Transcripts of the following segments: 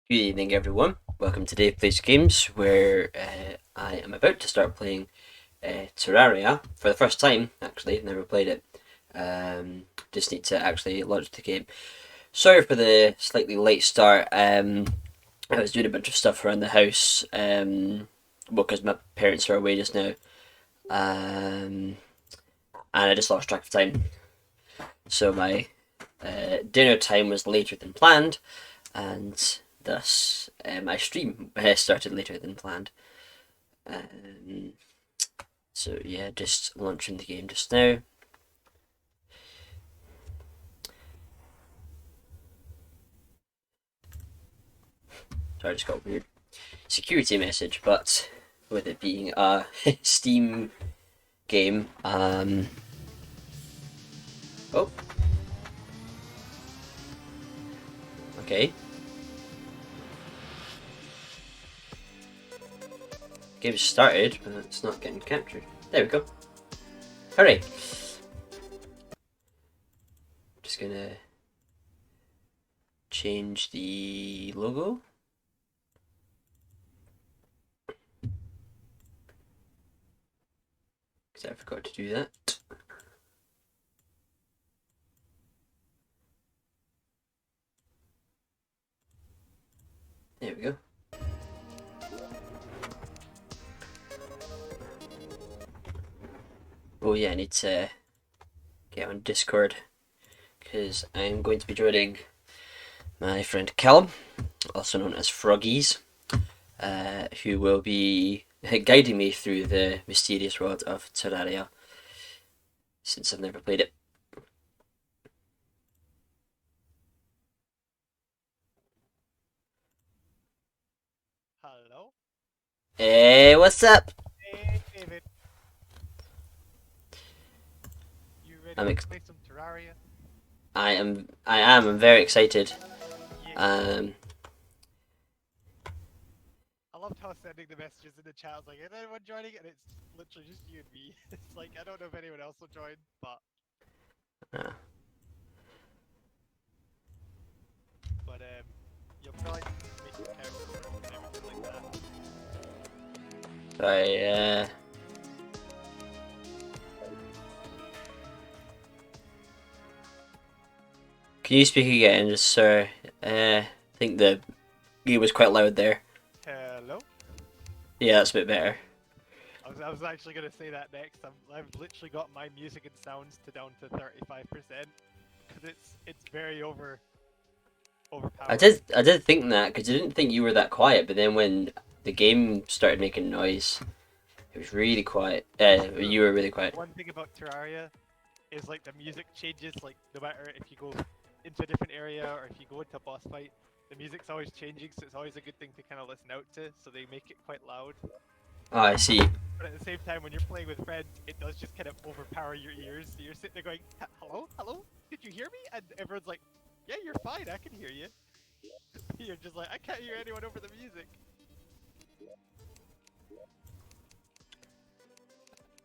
Good evening, everyone. Welcome to Dave Plays Games, where I am about to start playing Terraria for the first time. Actually, never played it. Just need to actually launch the game. Sorry for the slightly late start. I was doing a bunch of stuff around the house. Because my parents are away just now. And I just lost track of time. So my dinner time was later than planned, and thus my stream started later than planned. Um, so yeah, just launching the game just now. Sorry, I just got a weird security message, but with it being a Steam game, oh, okay. Game started, but it's not getting captured. There we go. Hooray! Just gonna change the logo. Because I forgot to do that. There we go. Oh yeah, I need to get on Discord because I'm going to be joining my friend Calum, also known as Frogyz, who will be guiding me through the mysterious world of Terraria, since I've never played it. Hello? Hey, what's up? Hey, David. You ready I'm to ex- play some Terraria? I'm very excited. Yeah. Um, I loved how sending the messages in the chat. I was like, is anyone joining? And it's literally just you and me. It's like, I don't know if anyone else will join, but uh, but you'll probably need to make your character first and everything like that. sorry, can you speak again? Just sir, I think the game was quite loud there. Hello? Yeah, that's a bit better. I was actually gonna say that next. I've literally got my music and sounds to down to 35% because it's very I overpowered. did I did think that because I didn't think you were that quiet, but then when the game started making noise, it was really quiet. The You were really quiet. one thing about Terraria is like the music changes, like no matter if you go into a different area or if you go into a boss fight, the music's always changing, so it's always a good thing to kind of listen out to, so they make it quite loud. Oh, I see. But at the same time, when you're playing with friends, it does just kind of overpower your ears, so you're sitting there going, hello? Hello? Did you hear me? And everyone's like, yeah, you're fine, I can hear you. You're just like, I can't hear anyone over the music.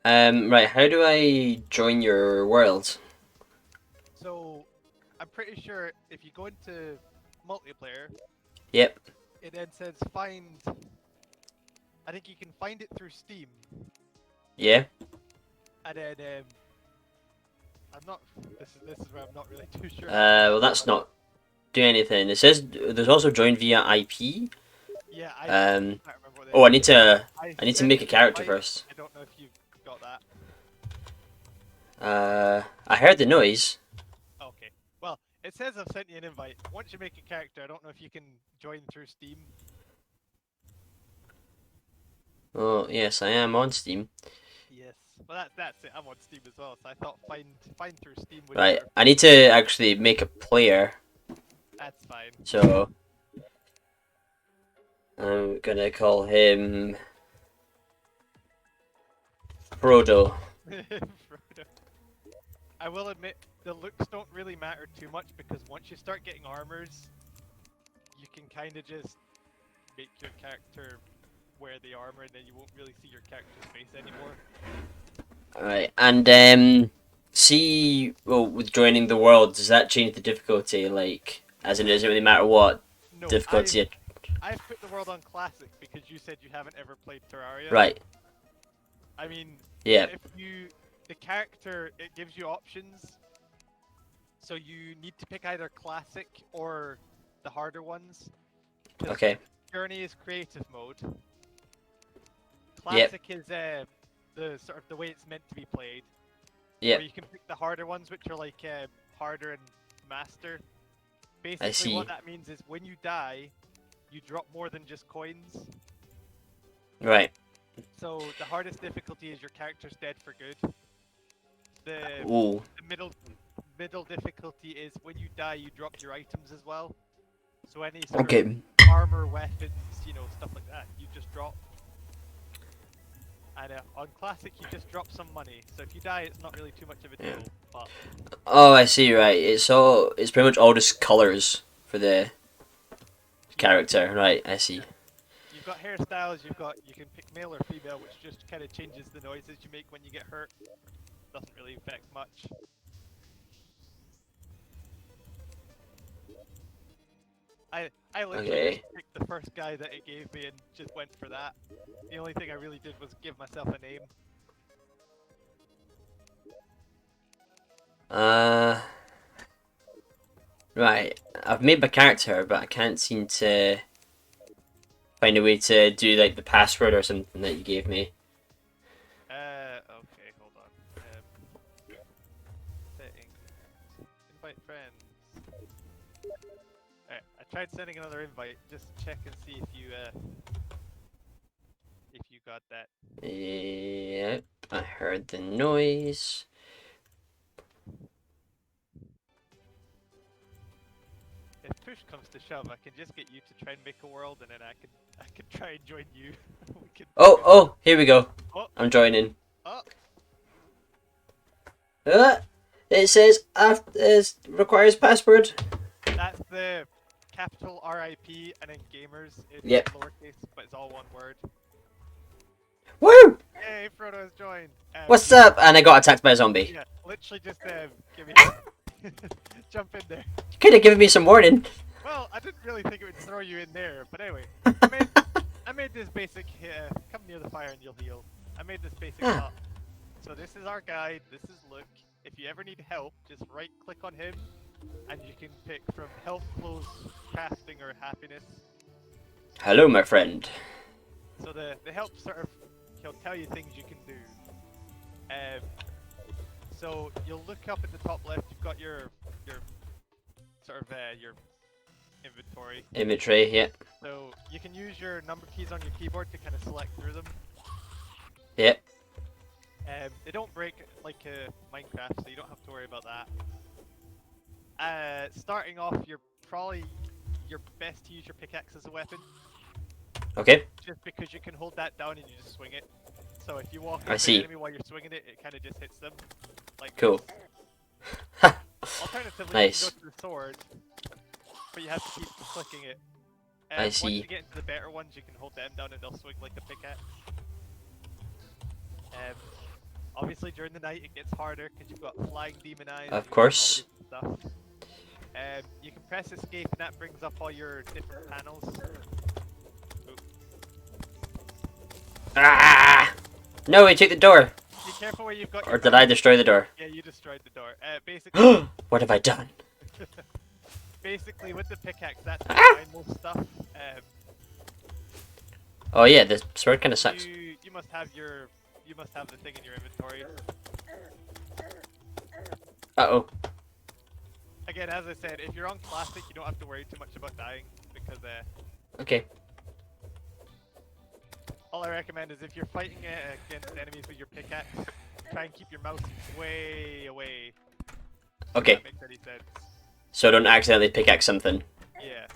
Right. How do I join your world? So, I'm pretty sure if you go into multiplayer, Yep. it then says find. I think you can find it through Steam, Yeah. and then I'm not. This is where I'm not really too sure about that. Well, that's But not doing anything. It says there's also join via IP. yeah, I Um. can't remember what the Oh, IP is. I I need to sent make a an character invite. first. I don't know if you got that. I heard the noise. Okay. Well, it says I've sent you an invite. Once you make a character, I don't know if you can join through Steam. Oh, yes, I am on Steam. Yes. Well, that's it. I'm on Steam as well, so I thought find through Steam would Right. work. I need to actually make a player. That's fine. So I'm gonna call him Frodo. Frodo. I will admit the looks don't really matter too much because once you start getting armors, you can kind of just make your character wear the armor, and then you won't really see your character's face anymore. Alright, and see, well, with joining the world, does that change the difficulty? Like, as in, does it really matter what No, difficulty? I've put the world on classic because you said you haven't ever played Terraria. Right. I mean, Yeah. if you the character it gives you options, so you need to pick either classic or the harder ones. Because Okay. Journey is creative mode. Yep. Classic is the sort of the way it's meant to be played. Or Yep. you can pick the harder ones, which are like harder and master. I Basically, see. what that means is when you die, you drop more than just coins. Right. So the hardest difficulty is your character's dead for good. The, Ooh. the middle difficulty is when you die, you drop your items as well. So any sort of Okay. armor, weapons, stuff like that, you just drop. And on classic, you just drop some money. So if you die, it's not really too much of a deal. But Oh, I see. Right. It's pretty much all just colors for the character. Right. I see. you've got hairstyles. You can pick male or female, which just kind of changes the noises you make when you get hurt. Doesn't really affect much. I literally Okay. just picked the first guy that it gave me and just went for that. The only thing I really did was give myself a name. Uh. Right. I've made my character, but I can't seem to find a way to do like the password or something that you gave me. Okay, hold on. Settings. Invite friends. Alright, I tried sending another invite. Just check and see if you got that. Yep. I heard the noise. If push comes to shove, I can just get you to try and make a world, and then I can try and join you. we can. Oh. Here we go. Oh, I'm joining. oh, It says requires password. that's the capital RIP and then gamers in Yep. lowercase, but it's all one word. Woo! Hey, Frodo has joined. What's up? And I got attacked by a zombie. Yeah, literally just give me jump in there. You could have given me some warning. Well, I didn't really think it would throw you in there, but anyway, I made this basic. Come near the fire and you'll heal. I made this basic hut. So this is our guide. This is Luke. If you ever need help, just right-click on him, and you can pick from health, clothes, crafting, or happiness. Hello, my friend. So the help sort of he'll tell you things you can do. So you'll look up in the top left. You've got your sort of your inventory. Inventory, yeah. So you can use your number keys on your keyboard to kind of select through them. Yep. They don't break like Minecraft, so you don't have to worry about that. Starting off, you're best to use your pickaxe as a weapon. Okay. Just because you can hold that down and you just swing it. So if you walk I into see. an enemy while you're swinging it, it kind of just hits them. Like Cool. this. Alternatively, Nice. you can go to the sword, but you have to keep clicking it. I see. Once you get into the better ones, you can hold them down and they'll swing like a pickaxe. Obviously, during the night it gets harder because you've got flying demon eyes. Of course. And all this stuff. You can press escape and that brings up all your different panels. Ah! No, he took the door. Be careful where you've got Or your did I destroy the door? Yeah, you destroyed the door. Basically, What have I done? basically with the pickaxe, that's most stuff. Oh yeah, the sword kind of sucks. You must have the thing in your inventory. Uh-oh. Again, as I said, if you're on classic, you don't have to worry too much about dying because Okay. all I recommend is if you're fighting against enemies with your pickaxe, try and keep your mouse way away. Okay. If that makes any sense. So don't accidentally pickaxe something. Yeah.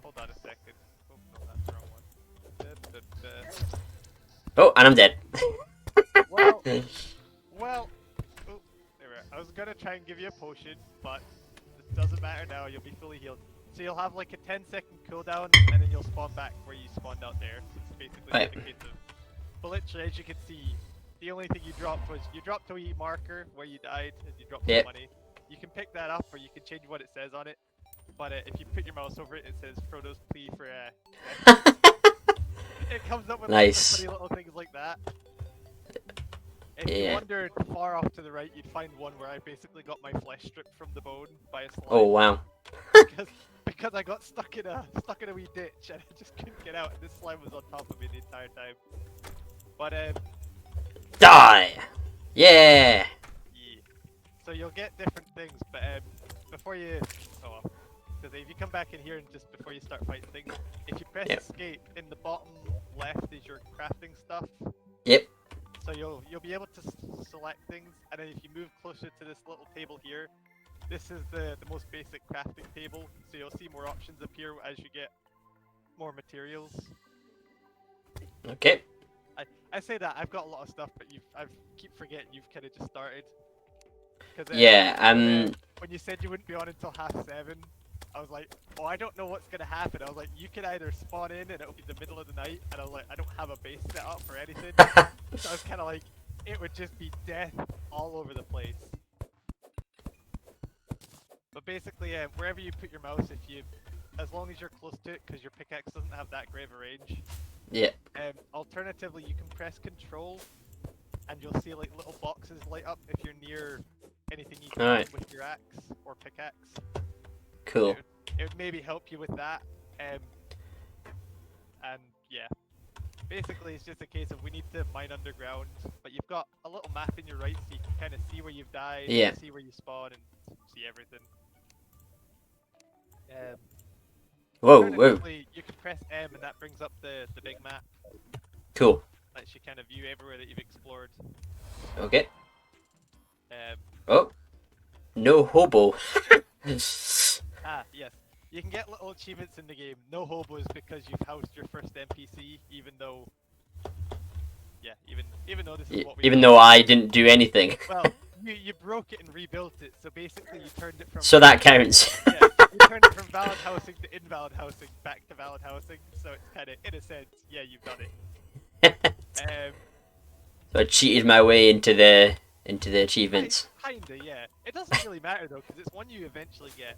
Hold on a second. Oh, no, that's the wrong one. Oh, and I'm dead. Well, oh, there we are. I was gonna try and give you a potion, but it doesn't matter now. You'll be fully healed. So you'll have like a 10-second cooldown, and then you'll spawn back where you spawned out there. So it's basically Right. just a case of. But literally, as you can see, the only thing you dropped was you dropped a wee marker where you died, and you dropped some Yep. money. You can pick that up, or you can change what it says on it. but if you put your mouse over it, it says Frodo's plea for death. It comes up with lots of Nice. funny little things like that. If you Yeah. wandered far off to the right, you'd find one where I basically got my flesh stripped from the bone by a slime. Oh wow. Because I got stuck in a wee ditch and I just couldn't get out, and this slime was on top of me the entire time. But Die. Yeah. yeah. So you'll get different things, but before you, because if you come back in here and just before you start fighting things, if you press Yep. escape, in the bottom left is your crafting stuff. Yep. So you'll be able to select things, and then if you move closer to this little table here, this is the most basic crafting table. So you'll see more options appear as you get more materials. Okay. I say that I've got a lot of stuff, but I keep forgetting you've kind of just started. Yeah. When you said you wouldn't be on until 7:30, I was like, oh, I don't know what's gonna happen. I was like, you can either spawn in and it'll be the middle of the night, and I was like, I don't have a base set up or anything. So I was kind of like, it would just be death all over the place. But basically, wherever you put your mouse, as long as you're close to it, because your pickaxe doesn't have that great of a range. Yeah. Alternatively, you can press Control, and you'll see like little boxes light up if you're near anything you can Alright. with your axe or pickaxe. Cool. It would maybe help you with that. And yeah, basically it's just a case of we need to mine underground, but you've got a little map in your right, so you can kind of see where you've died, Yeah. see where you spawn, and see everything. Whoa. Alternatively, you can press M, and that brings up the big map. Cool. Lets you kind of view everywhere that you've explored. Okay. Um, Oh. No hobo. yes. You can get little achievements in the game. No hobos because you've housed your first NPC, even though this is what we Even do. though I didn't do anything. Well, you broke it and rebuilt it, so basically you turned it from So that counts. yeah, you turned it from valid housing to invalid housing back to valid housing, so it's kind of, in a sense, yeah, you've done it. So I cheated my way into the achievements. Kinda, yeah. It doesn't really matter though, because it's one you eventually get.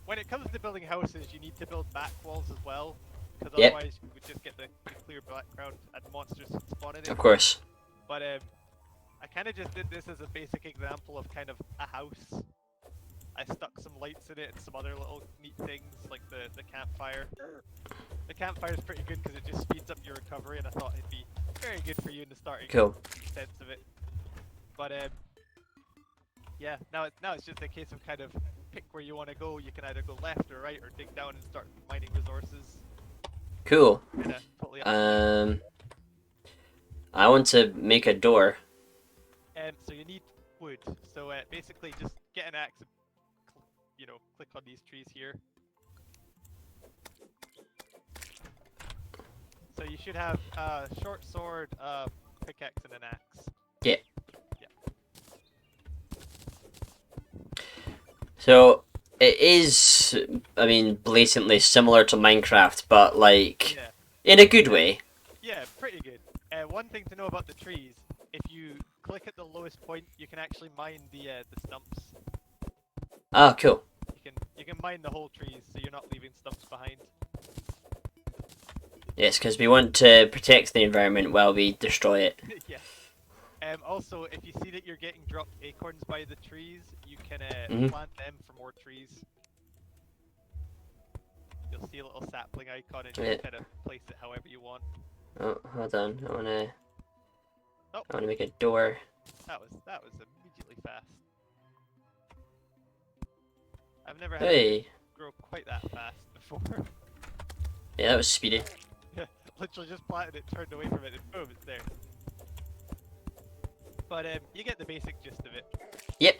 When it comes to building houses, you need to build back walls as well, because Yep. otherwise you would just get the clear background and monsters spawn in it. Of course. But I kind of just did this as a basic example of kind of a house. I stuck some lights in it and some other little neat things, like the campfire. The campfire is pretty good because it just speeds up your recovery, and I thought it'd be very good for you in the starting Cool. sense of it. But yeah, now it's just a case of kind of pick where you want to go. You can either go left or right or dig down and start mining resources. Cool. Kinda totally up to you. I want to make a door. So you need wood. So basically just get an axe and click on these trees here. So you should have a short sword, pickaxe, and an axe. Yeah. So it is, I mean, blatantly similar to Minecraft, but like Yeah. in a good way. Yeah, pretty good. One thing to know about the trees, if you click at the lowest point, you can actually mine the stumps. Ah, cool. You can mine the whole trees, so you're not leaving stumps behind. Yes, because we want to protect the environment while we destroy it. Yeah. Also, if you see that you're getting dropped acorns by the trees, you can plant them for more trees. You'll see a little sapling icon, and you Yeah. can kind of place it however you want. Oh, hold on. I wanna Oh, make a door. that was immediately fast. I've never had Hey. it grow quite that fast before. Yeah, that was speedy. Literally just planted it, turned away from it, and boom, it's there. But you get the basic gist of it. Yep.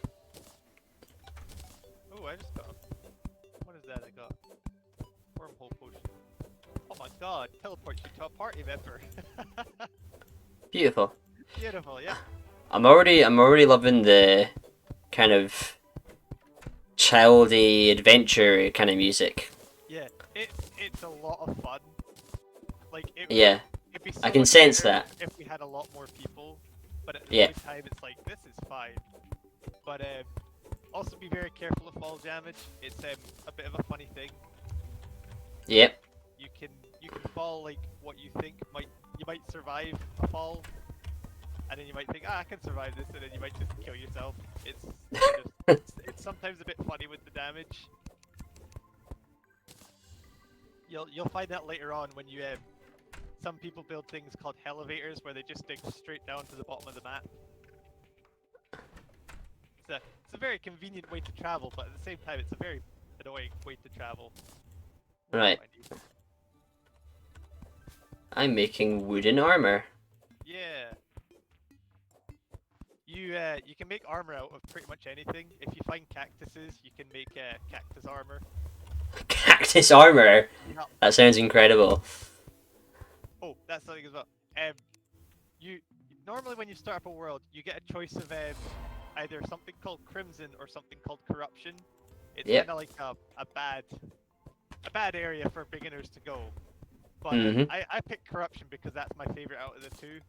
Oh, I just got what is that I got? Wormhole potion. Oh my god, teleports you to a party member. Beautiful. Beautiful, yeah. I'm already loving the kind of childy adventure kind of music. Yeah, it's a lot of fun. Like Yeah. it'd be so I can much sense better that. if we had a lot more people, but at the Yeah. same time it's like this is fine. But Also, be very careful of fall damage. It's a bit of a funny thing. Yep. You can fall like what you think you might survive a fall, and then you might think, I can survive this, and then you might just kill yourself. It's sometimes a bit funny with the damage. You'll find that later on when you some people build things called elevators where they just dig straight down to the bottom of the map. It's a very convenient way to travel, but at the same time, it's a very annoying way to travel. Right. I'm making wooden armor. Yeah. You can make armor out of pretty much anything. If you find cactuses, you can make cactus armor. Cactus armor? Yeah. That sounds incredible. Oh, that's something as well. You normally when you start up a world, you get a choice of either something called Crimson or something called Corruption. It's Yep. kind of like a bad area for beginners to go. But I picked Corruption because that's my favorite out of the two.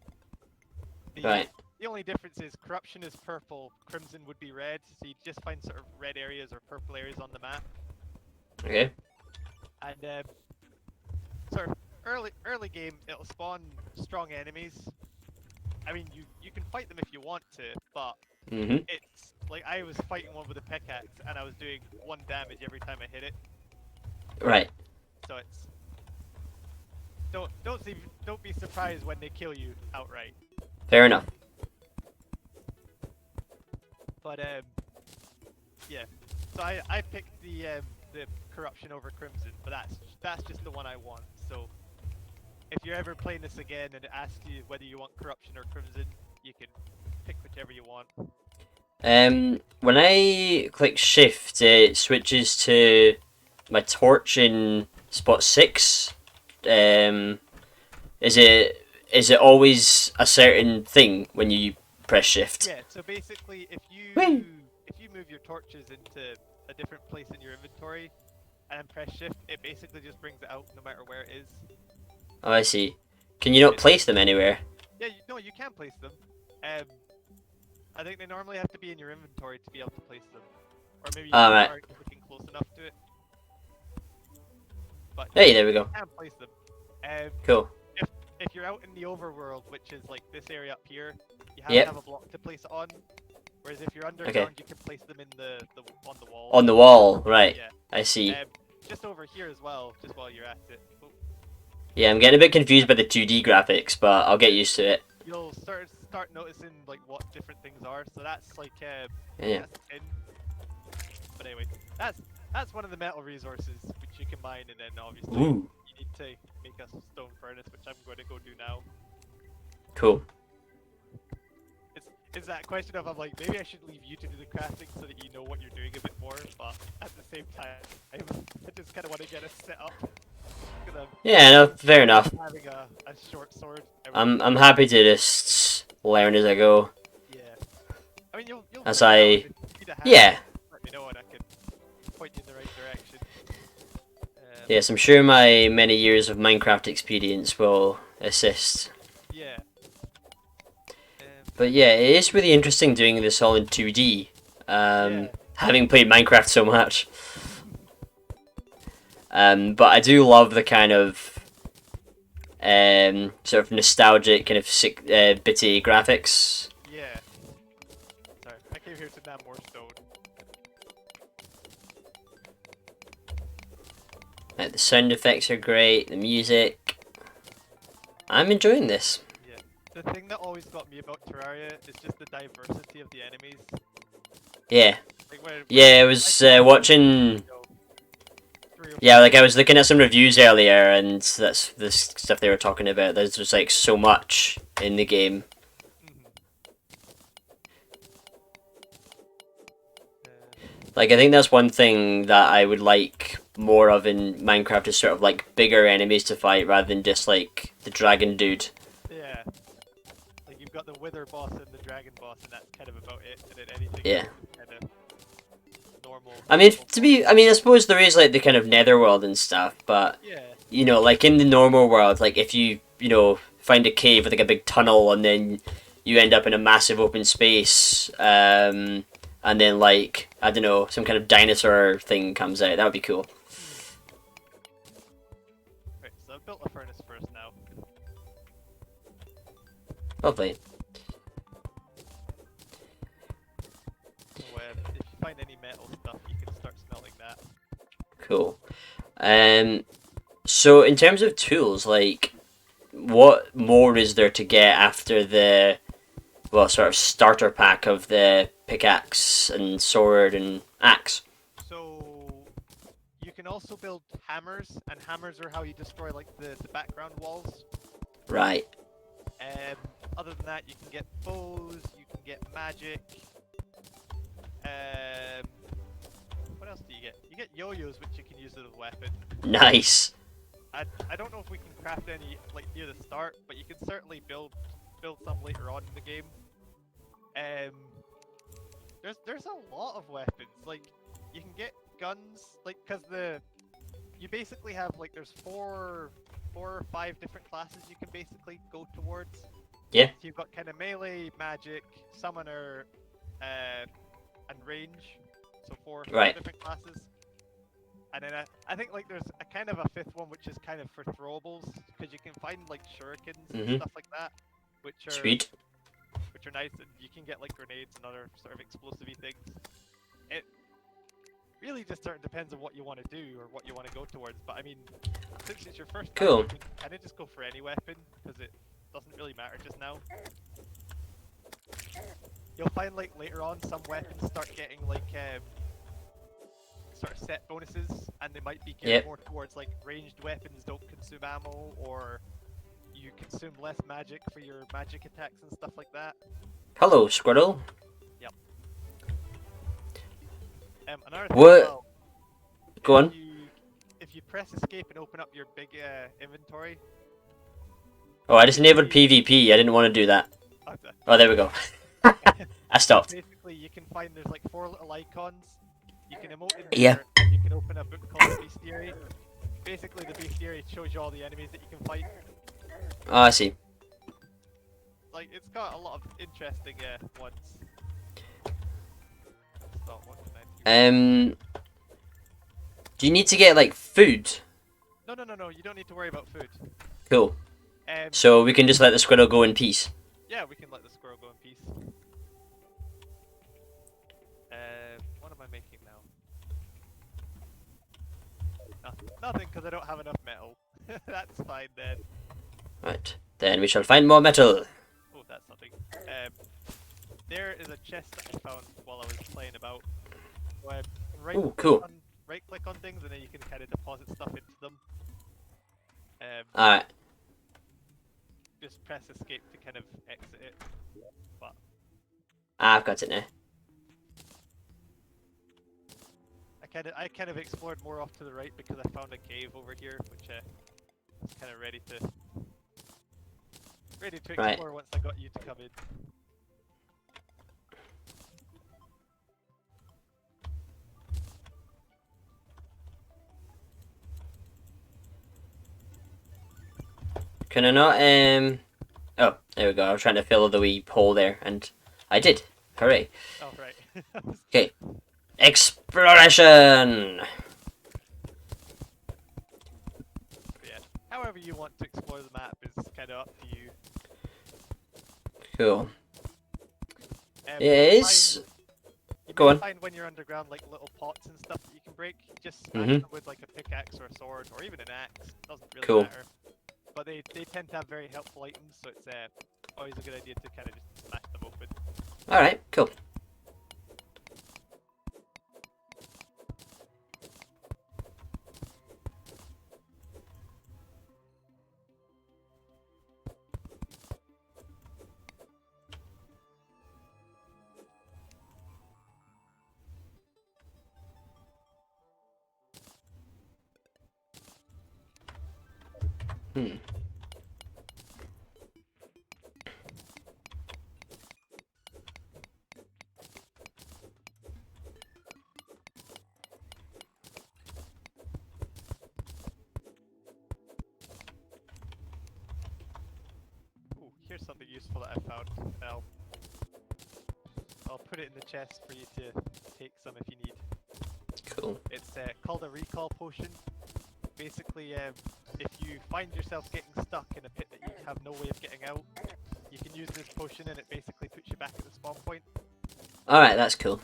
Right. The only difference is Corruption is purple, Crimson would be red, so you just find sort of red areas or purple areas on the map. Okay. And sort of early game, it'll spawn strong enemies. I mean, you can fight them if you want to, but it's like I was fighting one with a pickaxe and I was doing 1 damage every time I hit it. Right. So it's don't be surprised when they kill you outright. Fair enough. But yeah. So I picked the Corruption over Crimson, but that's just the one I want. So if you're ever playing this again and it asks you whether you want Corruption or Crimson, you can pick whichever you want. When I click shift, it switches to my torch in spot 6. Is it always a certain thing when you press shift? Yeah. So basically, if you move your torches into a different place in your inventory and press shift, it basically just brings it out no matter where it is. Oh, I see. Can you not place them anywhere? Yeah, no, you can place them. I think they normally have to be in your inventory to be able to place them, or maybe you Right. aren't looking close enough to it. But Hey, there we go. you can place them. Cool. If you're out in the overworld, which is like this area up here, you have Yep. to have a block to place it on. Whereas if you're underground, you can place them in on the wall. On the wall, right. Yeah. I see. Just over here as well, just while you're at it. Oh, Yeah, I'm getting a bit confused by the 2D graphics, but I'll get used to it. you'll start noticing like what different things are. So that's like Yeah. that's tin. But anyway, that's one of the metal resources which you can mine, and then obviously Ooh, you need to make a stone furnace, which I'm going to go do now. cool. It's that question of I'm like, maybe I should leave you to do the crafting so that you know what you're doing a bit more, but at the same time, I just kind of want to get us set up. Yeah, no, fair enough. Having a short sword. I'm happy to just learn as I go. Yeah. I mean, you'll As figure it out. I- If you need a hand, Yeah. let me know and I can point you in the right direction. Yes, I'm sure my many years of Minecraft experience will assist. Yeah. But yeah, it is really interesting doing this all in 2D. Yeah. Having played Minecraft so much. But I do love the kind of sort of nostalgic, kind of sick, bitty graphics. Yeah. Sorry, I came here to nab more stone. Like the sound effects are great, the music. I'm enjoying this. Yeah. The thing that always got me about Terraria is just the diversity of the enemies. Yeah. Like where, Yeah, I was watching. Yeah, like I was looking at some reviews earlier, and that's the stuff they were talking about. There's just like so much in the game. Like I think that's one thing that I would like more of in Minecraft is sort of like bigger enemies to fight rather than just like the dragon dude. Yeah. Like you've got the wither boss and the dragon boss, and that's kind of about it. And then anything Yeah. else is kind of normal. I mean, I suppose there is like the kind of netherworld and stuff, but Yeah. you know, like in the normal world, like if you find a cave with like a big tunnel and then you end up in a massive open space, and then like I don't know, some kind of dinosaur thing comes out. That would be cool. Right, so I've built a furnace for us now. Lovely. So if you find any metal stuff, you can start smelting that. Cool. So in terms of tools, like, what more is there to get after the, well, sort of starter pack of the pickaxe and sword and axe? So you can also build hammers, and hammers are how you destroy like the background walls. Right. Other than that, you can get bows, you can get magic. What else do you get? You get yo-yos, which you can use as a weapon. Nice. I don't know if we can craft any like near the start, but you can certainly build some later on in the game. There's a lot of weapons. Like you can get guns, like because you basically have like there's four or five different classes you can basically go towards. Yeah. So you've got kind of melee, magic, summoner, and range. So four Right. different classes. And then I think like there's a kind of a fifth one which is kind of for throwables because you can find like shurikens and stuff like that, which are Sweet. nice, and you can get like grenades and other sort of explosive-y things. It really just sort of depends on what you want to do or what you want to go towards. But I mean, since it's your first time, Cool. you can kind of just go for any weapon because it doesn't really matter just now. You'll find like later on some weapons start getting like sort of set bonuses, and they might be geared more towards like ranged weapons don't consume ammo, or you consume less magic for your magic attacks and stuff like that. Hello, Squirrel. Yep. Another thing What? as well, Go on. if you press escape and open up your big inventory. Oh, I just enabled PvP. I didn't want to do that. Oh, there we go. I stopped. Basically, you can find there's like 4 little icons. You can emote in there. Yeah. You can open a book called the Bestiary. Basically, the Bestiary shows you all the enemies that you can fight. Oh, I see. Like, it's got a lot of interesting ones. So, what can I do? Do you need to get, like, food? No, you don't need to worry about food. Cool. So we can just let the squirrel go in peace. Yeah, we can let the squirrel go in peace. What am I making now? Nothing, because I don't have enough metal. That's fine then. Right. Then we shall find more metal. Oh, that's something. There is a chest that I found while I was playing about. So Ooh, cool. Right click on things, and then you can kind of deposit stuff into them. Alright. Just press escape to kind of exit it. But I've got it now. I kind of explored more off to the right because I found a cave over here, which I was kind of ready to explore once I got you to come in. Can I not, Oh, there we go. I was trying to fill the wee hole there, and I did. Hooray. Oh, right. Okay. Exploration! Yeah. However you want to explore the map is kind of up to you. Cool. Yes. Go on. Find when you're underground like little pots and stuff that you can break. Just smash them with like a pickaxe or a sword or even an axe. Doesn't really matter. But they tend to have very helpful items, so it's always a good idea to kind of just smash them open. Alright, cool. Ooh, here's something useful that I found. I'll put it in the chest for you to take some if you need. Cool. It's called a recall potion. Basically, if you find yourself getting stuck in a pit that you have no way of getting out, you can use this potion and it basically puts you back at the spawn point. Alright, that's cool.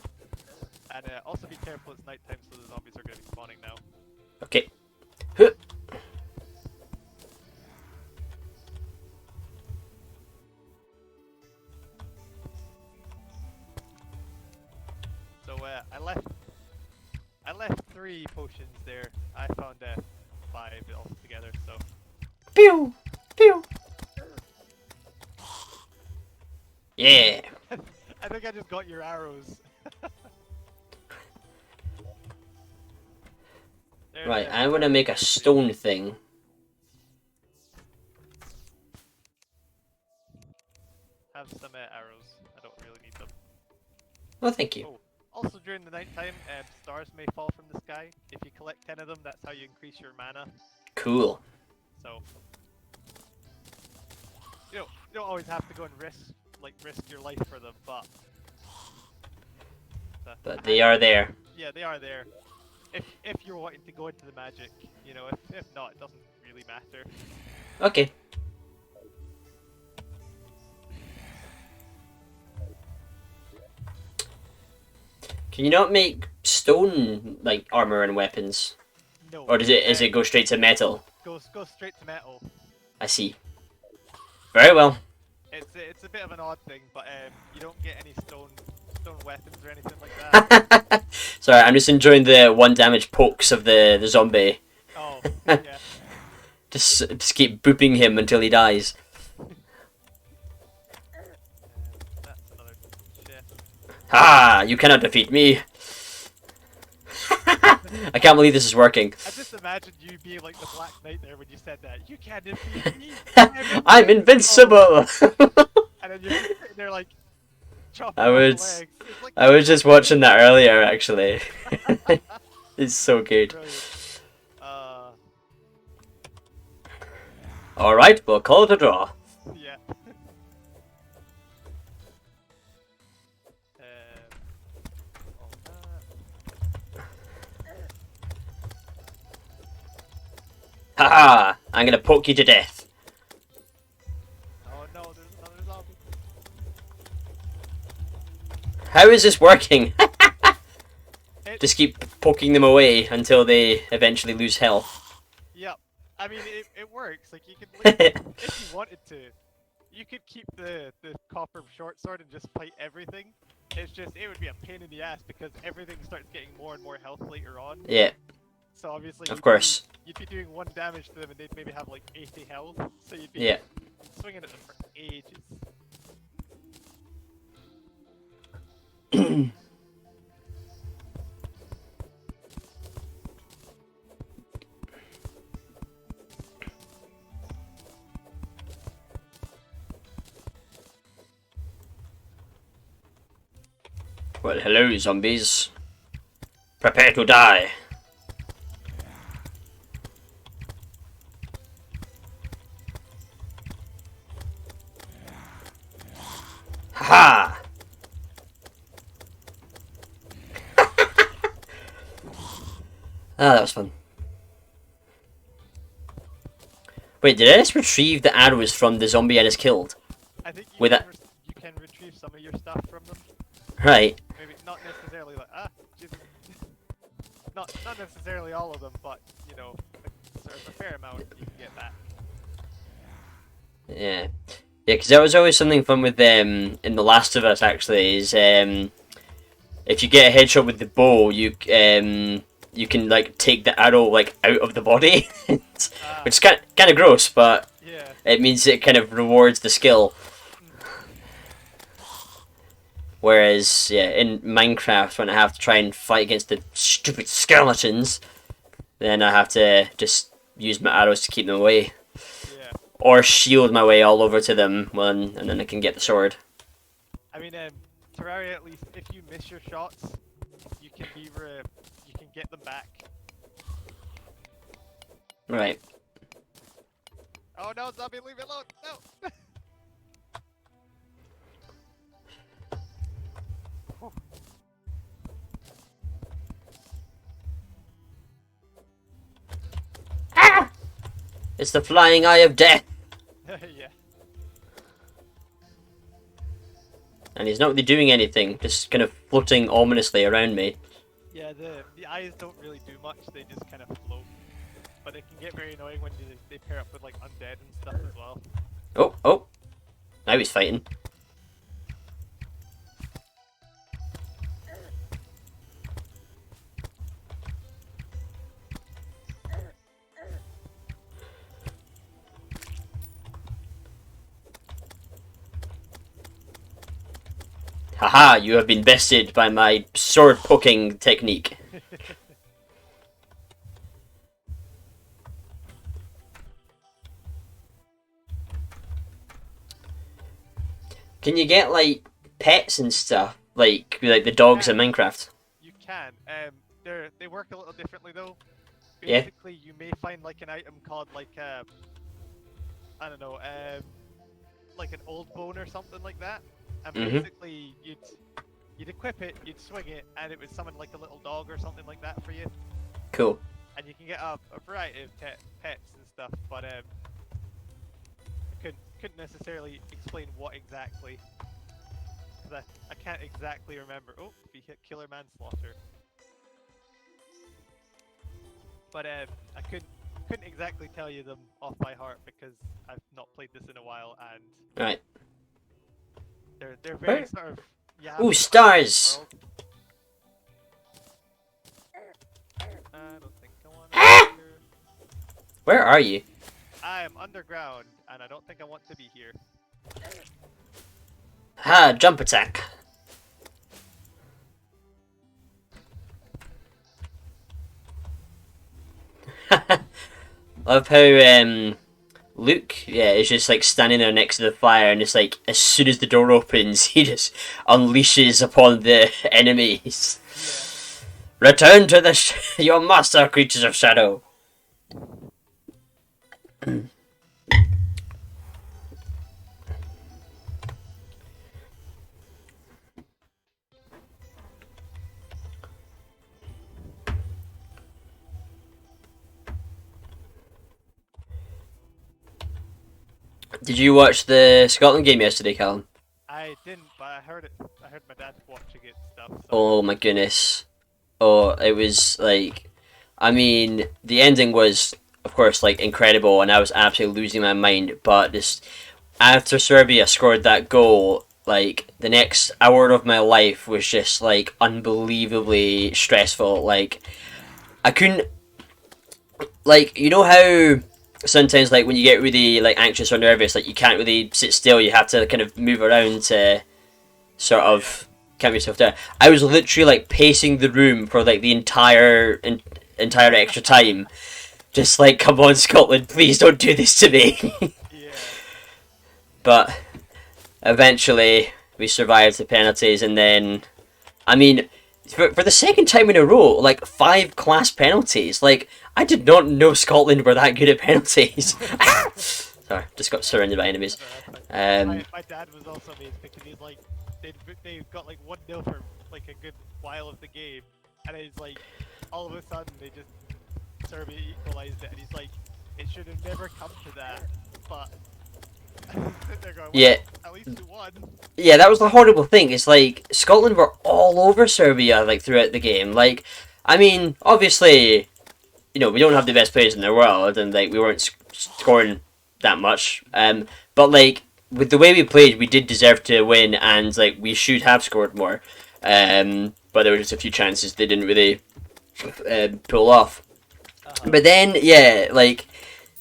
And also be careful, it's nighttime, so the zombies are going to be spawning now. Okay. Huh. So I left 3 potions there. I found 5 altogether. So Pew! Pew! Yeah! I think I just got your arrows. Right, I want to make a stone thing. Have some arrows. I don't really need them. Well, thank you. Oh, also during the nighttime, stars may fall from the sky. If you collect 10 of them, that's how you increase your mana. Cool. So you don't always have to go and risk your life for them, but they are there. Yeah, they are there. If you're wanting to go into the magic, you know, if not, it doesn't really matter. Okay. Can you not make stone like armor and weapons, No. or does it go straight to metal? Go straight to metal. I see. Very well. It's a bit of an odd thing, but you don't get any stone weapons or anything like that. Sorry, I'm just enjoying the 1 damage pokes of the zombie. Oh, yeah. Just keep booping him until he dies. That's another chest. Ha! You cannot defeat me. I can't believe this is working. I just imagined you being like the Black Knight there when you said that. You can't defeat me. I'm invincible. And then you're sitting there like chopping I off the was, legs. It's like, I was just watching that earlier, actually. It's so good. brilliant. All right, we'll call it a draw. Yeah. All that. Haha! I'm gonna poke you to death. Oh no, there's another zombie. How is this working? It, Just keep poking them away until they eventually lose health. Yep. I mean, it works. Like, you could, like, if you wanted to, you could keep the copper short sword and just fight everything. It's just, it would be a pain in the ass because everything starts getting more and more health later on. Yeah, So obviously, of course. you'd be doing 1 damage to them and they'd maybe have like 80 health. So you'd be Yeah. swinging at them for ages. Well, hello, zombies. Prepare to die. Ha! Ah, that was fun. Wait, did I just retrieve the arrows from the zombie I just killed? I think you With can, a- you can retrieve some of your stuff from them. Right. Maybe not necessarily like Jesus. not necessarily all of them, but you know, sort of a fair amount you can get back. Yeah. Yeah, because there was always something fun with them in The Last of Us, actually, is if you get a headshot with the bow, you can like take the arrow like out of the body, which is kind of gross, but Yeah. it means it kind of rewards the skill. Whereas, yeah, in Minecraft, when I have to try and fight against the stupid skeletons, then I have to just use my arrows to keep them away. Yeah. Or shield my way all over to them, and then I can get the sword. I mean, Terraria, at least if you miss your shots, you can you can get them back. Right. Oh no, zombie, leave me alone! No. It's the flying eye of death. Yeah. And he's not really doing anything, just kind of floating ominously around me. Yeah, the eyes don't really do much, they just kind of float. But they can get very annoying when they pair up with like undead and stuff as well. Oh, oh. Now he's fighting. Haha, you have been bested by my sword poking technique. Can you get like pets and stuff? Like the dogs in Minecraft? You can. They work a little differently though. Yeah. Basically, you may find like an item called like I don't know, like an old bone or something like that, and basically you'd equip it, you'd swing it, and it would summon like a little dog or something like that for you. Cool. And you can get a variety of pets and stuff, but I couldn't necessarily explain what exactly, because I can't exactly remember. Oh, we hit killer manslaughter. But I couldn't exactly tell you them off by heart because I've not played this in a while, and Right. they're very sort of Ooh, stars! I don't think I want to be here. Where are you? I am underground, and I don't think I want to be here. Ha! Jump attack. Love how Luke, yeah, is just like standing there next to the fire, and it's like as soon as the door opens, he just unleashes upon the enemies. Yeah. Return to your master, creatures of shadow. Did you watch the Scotland game yesterday, Calum? I didn't, but I heard it. I heard my dad watching it and stuff. So. Oh my goodness. Oh, it was like, I mean, the ending was, of course, like incredible, and I was absolutely losing my mind. But just after Serbia scored that goal, like the next hour of my life was just like unbelievably stressful. Like I couldn't, like you know how sometimes like when you get really like anxious or nervous, like you can't really sit still. You have to kind of move around to sort of calm yourself down. I was literally like pacing the room for like the entire extra time, just like, come on, Scotland, please don't do this to me. Yeah. But eventually we survived the penalties, and then, I mean, for the second time in a row, like 5 class penalties. Like I did not know Scotland were that good at penalties. Sorry, just got surrounded by enemies. My dad was also amazed because he's like, they've got like 1-0 for like a good while of the game, and it's like all of a sudden they just Serbia equalized it, and he's like, it should have never come to that, but they're going, well, Yeah. at least you won. Yeah, that was the horrible thing. It's like Scotland were all over Serbia like throughout the game. Like, I mean, obviously, you know, we don't have the best players in the world, and like we weren't scoring that much. But like with the way we played, we did deserve to win, and like we should have scored more. But there were just a few chances they didn't really pull off. But then, yeah, like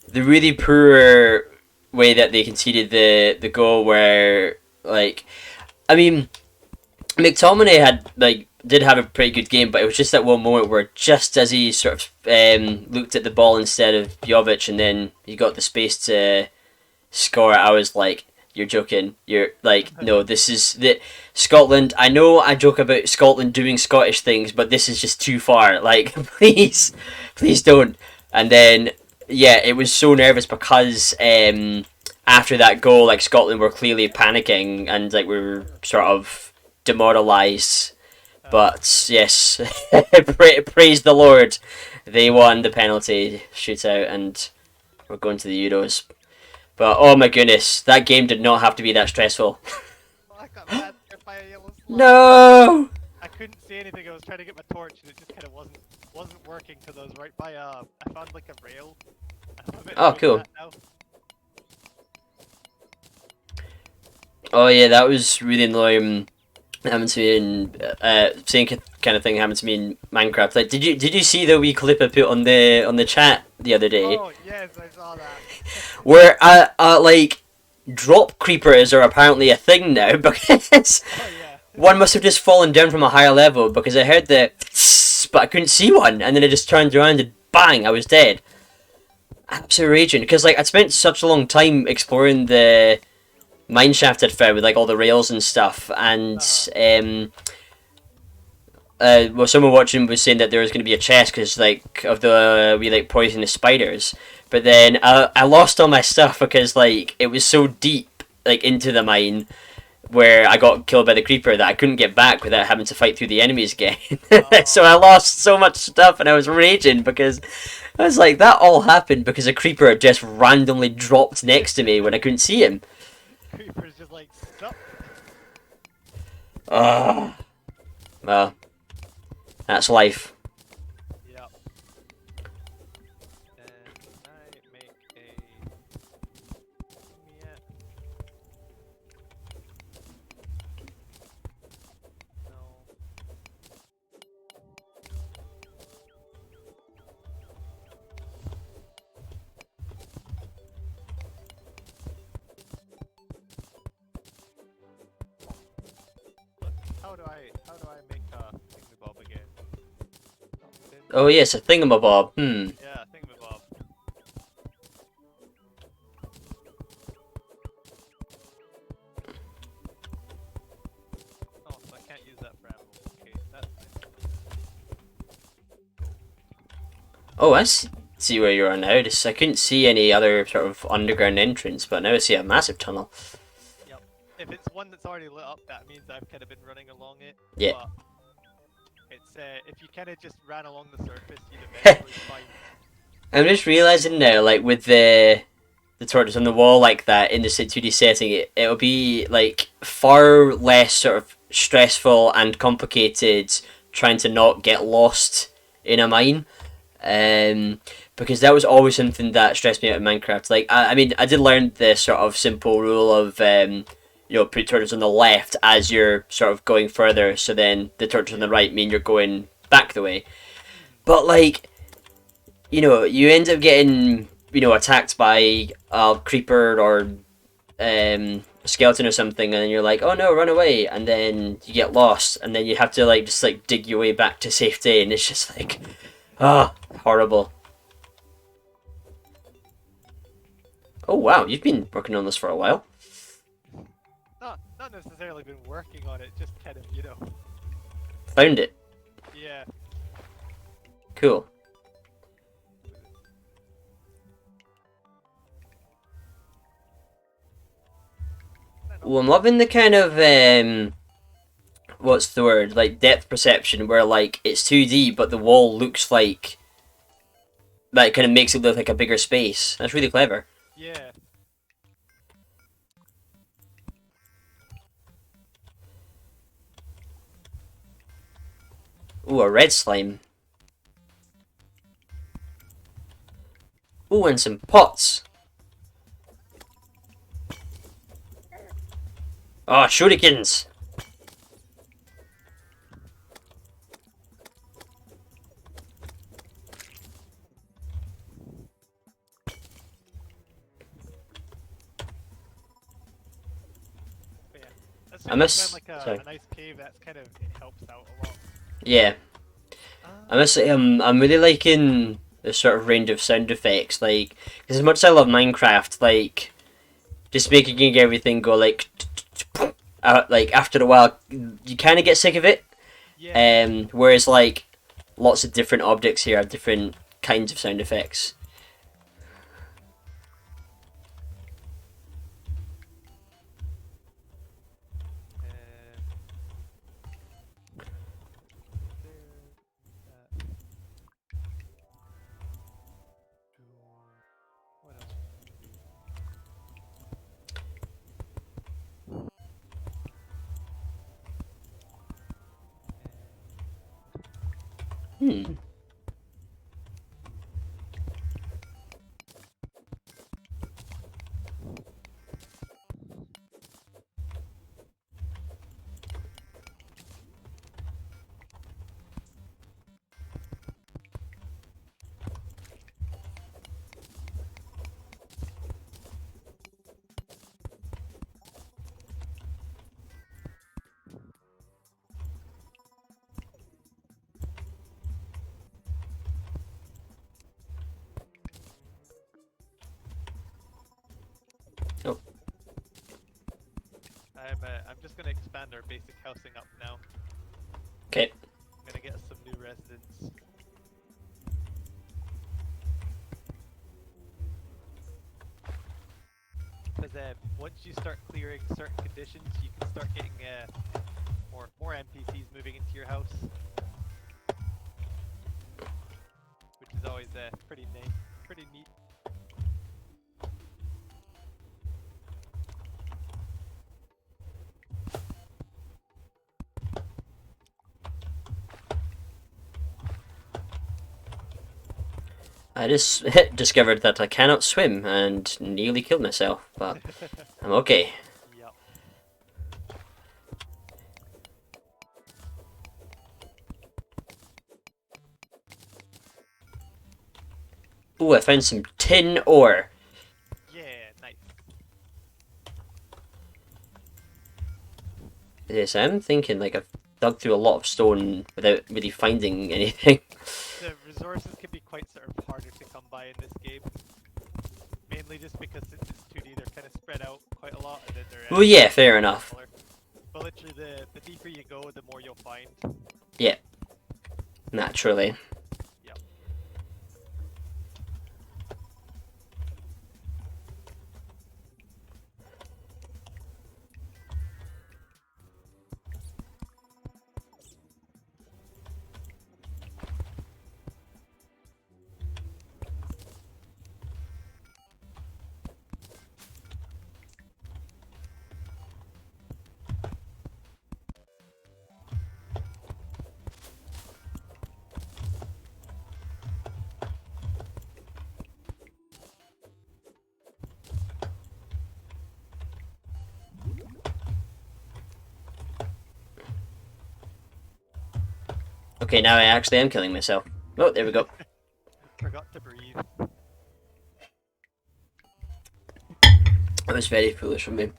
the really poor way that they conceded the goal, where like, I mean, McTominay did have a pretty good game, but it was just that one moment where just as he sort of looked at the ball instead of Jovic, and then he got the space to score, I was like, you're joking. You're like, no, this is the Scotland. I know I joke about Scotland doing Scottish things, but this is just too far. Like, please don't. And then, yeah, it was so nervous because after that goal, like Scotland were clearly panicking, and like we were sort of demoralised. But yes, praise the Lord, they won the penalty shootout, and we're going to the Euros. But oh my goodness, that game did not have to be that stressful. Oh, I got massacred by a yellow slime. No! I couldn't see anything. I was trying to get my torch, and it just kind of wasn't working because I was right by I found like a rail. I'm a bit Oh, annoyed with cool. that now. Oh yeah, that was really annoying. Happened to me in same kind of thing happened to me in Minecraft. Like, did you see the wee clip I put on the chat the other day, Oh yes, I saw that. where like drop creepers are apparently a thing now because Oh yeah. one must have just fallen down from a higher level because I heard the but I couldn't see one, and then it just turned around and bang, I was dead. Absolute raging because like I spent such a long time exploring the mineshaft I'd found with like all the rails and stuff, and well, someone watching was saying that there was going to be a chest because like of the we like poisonous spiders, but then I lost all my stuff because like it was so deep like into the mine where I got killed by the creeper that I couldn't get back without having to fight through the enemies again. So I Oh, lost so much stuff and I was raging because I was like that all happened because a creeper just randomly dropped next to me when I couldn't see him. creeper's just like nope. Ah, well, that's life. Yep. And I make a yeah. No. Look, how do I make a thingy again? Oh yes, a thingamabob. Hmm. Yeah, thingamabob. Oh, so I can't use that for ammo. Okay, that's nice. Oh, see where you are now. Just I couldn't see any other sort of underground entrance, but now I see a massive tunnel. Yep. If it's one that's already lit up, that means I've kind of been running along it. Yeah. But it's if you kind of just ran along the surface, you'd eventually find. I'm just realizing now, like with the torches on the wall like that in the 2D setting, it'll be like far less sort of stressful and complicated trying to not get lost in a mine. Um, because that was always something that stressed me out in Minecraft. Like, I mean, I did learn the sort of simple rule of, put torches on the left as you're sort of going further, so then the torches on the right mean you're going back the way. But, like, you end up getting, attacked by a creeper or a skeleton or something, and then you're like, oh no, run away, and then you get lost, and then you have to, like, just, like, dig your way back to safety, and it's just like, horrible. Oh wow, you've been working on this for a while. Not necessarily been working on it, just kind of Found it. yeah. Cool. Well, I'm loving the kind of what's the word? Like depth perception, where like it's 2D, but the wall looks like that kind of makes it look like a bigger space. That's really clever. Yeah. Ooh, a red slime. Ooh, and some pots. Oh, shurikens. But yeah. As I soon as you find miss. like Sorry. a nice cave, that's kind of it helps out a lot. Yeah, I must say I'm really liking the sort of range of sound effects. Like, 'cause as much as I love Minecraft, like just making everything go like after a while, you kind of get sick of it. Yeah. Whereas like lots of different objects here have different kinds of sound effects. What else Hmm. Oh, I'm just gonna expand our basic housing up now. okay. I'm gonna get us some new residents. Because once you start clearing certain conditions, you can start getting more NPCs moving into your house, which is always pretty neat. Pretty neat. I just discovered that I cannot swim and nearly killed myself, but I'm okay. Yep. Ooh, I found some tin ore. Yeah, nice. Yes, I'm thinking like I've dug through a lot of stone without really finding anything. The resources can be quite sort of harder to come by in this game, mainly just because since it's 2D, they're kind of spread out quite a lot, and then they're Well, yeah, fair enough. smaller. But literally, the deeper you go, the more you'll find. Yeah, naturally. Yep. Okay, now I actually am killing myself. Oh, there we go. Forgot to breathe. That was very foolish of me.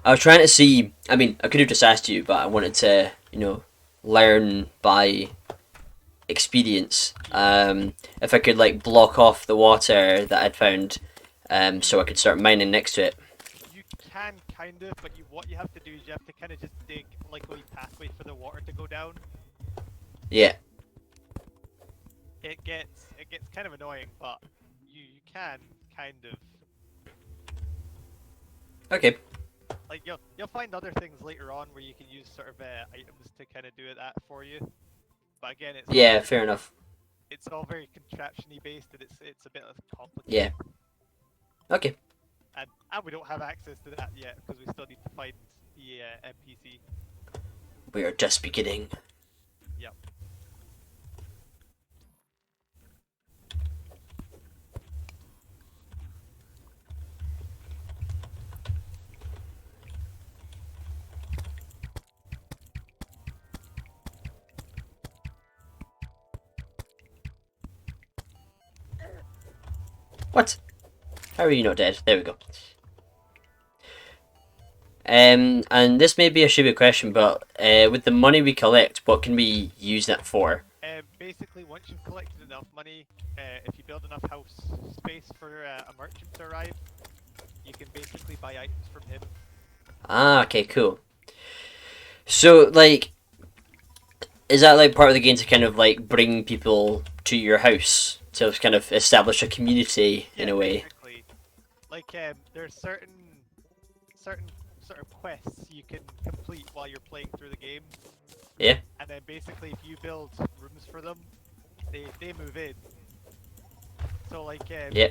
I was trying to see. I mean, I could have just asked you, but I wanted to, learn by experience. If I could like block off the water that I'd found, so I could start mining next to it. You can kind of, but what you have to do is you have to kind of just dig like a wee pathway for the water to go down. Yeah. It gets kind of annoying, but you can kind of Okay. like you'll find other things later on where you can use sort of items to kind of do that for you. But again, Yeah. Fair enough. it's all very contraption-y based, and it's a bit Yeah. complicated. Okay. And we don't have access to that yet because we still need to find the NPC. We are just beginning. Yep. What? How are you not dead? There we go. And this may be a stupid question, but with the money we collect, what can we use that for? Basically, once you've collected enough money, if you build enough house space for a merchant to arrive, you can basically buy items from him. Ah, okay, cool. So, like, is that like part of the game to kind of like bring people to your house to kind of establish a community in Yeah, a way? basically. Like, there's certain sort of quests you can complete while you're playing through the game, Yeah. and then basically if you build rooms for them, they move in. So like, Yeah.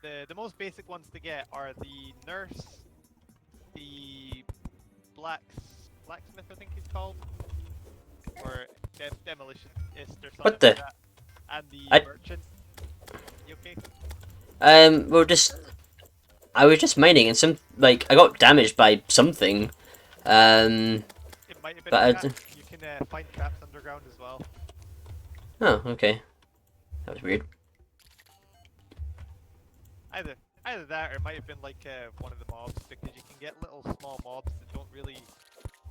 the most basic ones to get are the nurse, the blacksmith I think he's called, or demolitionist or something What like the? that. And the I merchant. You okay? well, just I was just mining and some like I got damaged by something. Um, It might have been a but trap. You can find traps underground as well. oh, okay, that was weird. Either either that, or it might have been like one of the mobs, because you can get little small mobs that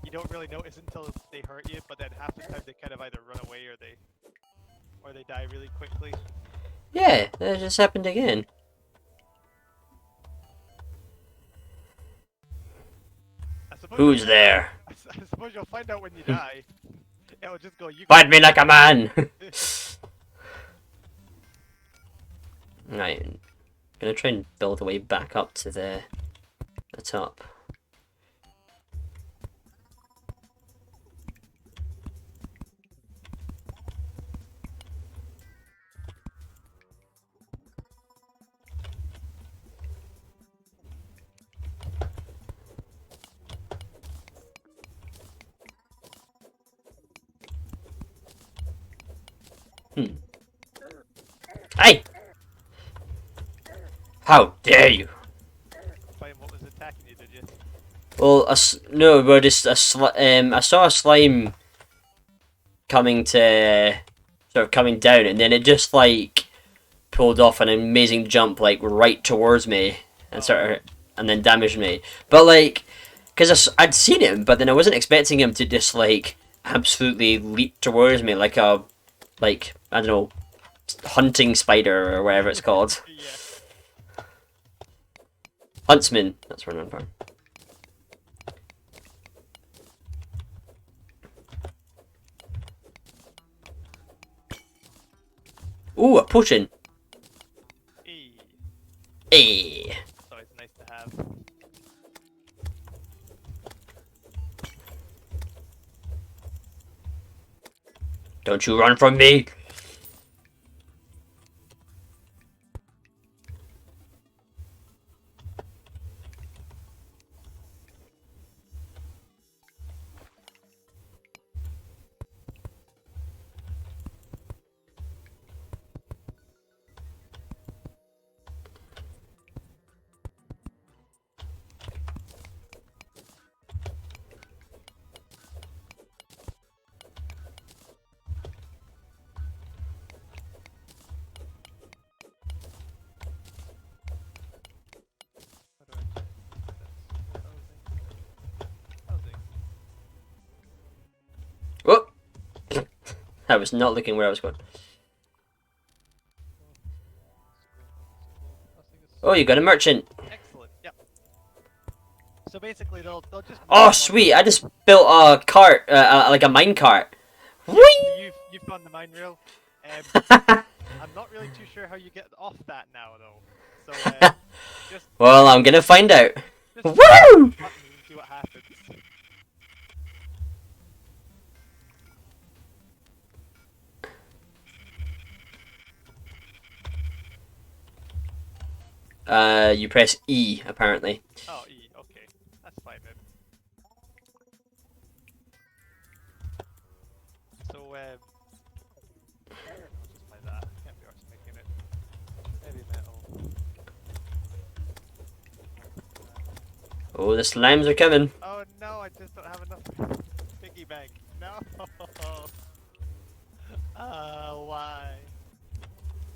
you don't really notice until they hurt you, but then half the time they kind of either run away or they die really quickly. Yeah, that just happened again. I suppose you'll Who's find out. there? I suppose you'll find out when you die. It'll just go. You go Fight me like a man. first. Right, I'm gonna try and build a way back up to the top. Hmm. Hey! How dare you! Find what was attacking you, did you? Well, no, but just I saw a slime coming to sort of coming down, and then it just like pulled off an amazing jump like right towards me, and and then damaged me. But like, because I'd seen him, but then I wasn't expecting him to just like absolutely leap towards me like a I don't know, hunting spider or whatever it's called. Yeah. Huntsman. That's what I'm for. Ooh, a potion. E. Hey. So it's nice to have. Don't you run from me. How do I check this? Housing. Oh, I was not looking where I was going. Oh, you got a merchant. Excellent. Yep. So basically, they'll just move Oh, along. sweet! I just built a cart, like a mine cart. Yeah, Whee! so you've found the mine rail. I'm not really too sure how you get off that now though. So just Well, I'm gonna find out. just Woo! buttons and see what happens. You press E apparently. Oh, E. Okay, that's fine then. So I'll just play that. Can't be arsed making it heavy metal. Oh, the slimes are coming. Oh no, I just don't have enough piggy bank. No. Why?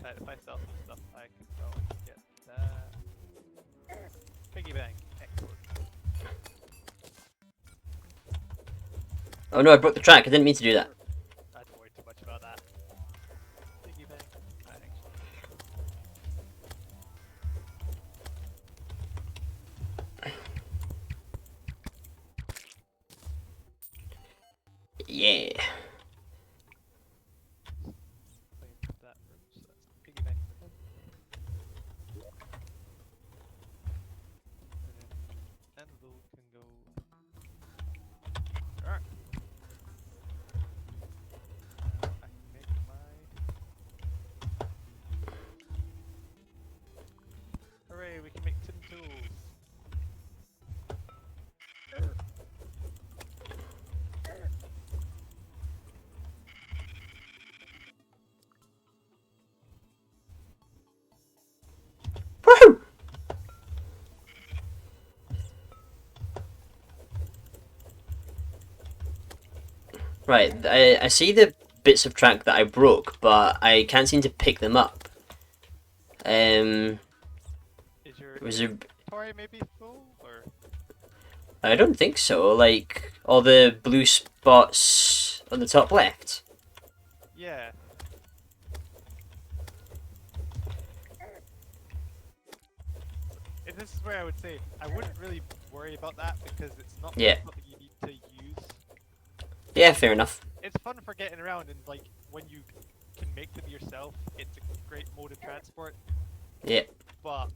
Right, if I sell some stuff, I can probably get that. Piggy bank. Excellent. Oh no, I broke the track. I didn't mean to do that. I don't worry too much about that. Piggy bank. Right, actually. Yeah. Claim that room, so that's piggy bank for him. And then Enzo can go. Alright. Now I can make my. Hooray! We can make tin tools. Right, I see the bits of track that I broke, but I can't seem to pick them up. Is your Was there... inventory maybe full or? I don't think so. Like all the blue spots on the top left. Yeah. And this is where I would say I wouldn't really worry about that because it's not Yeah. something you need to use. Yeah, fair enough. It's fun for getting around and like when you can make them yourself, it's a great mode of transport. Yeah. But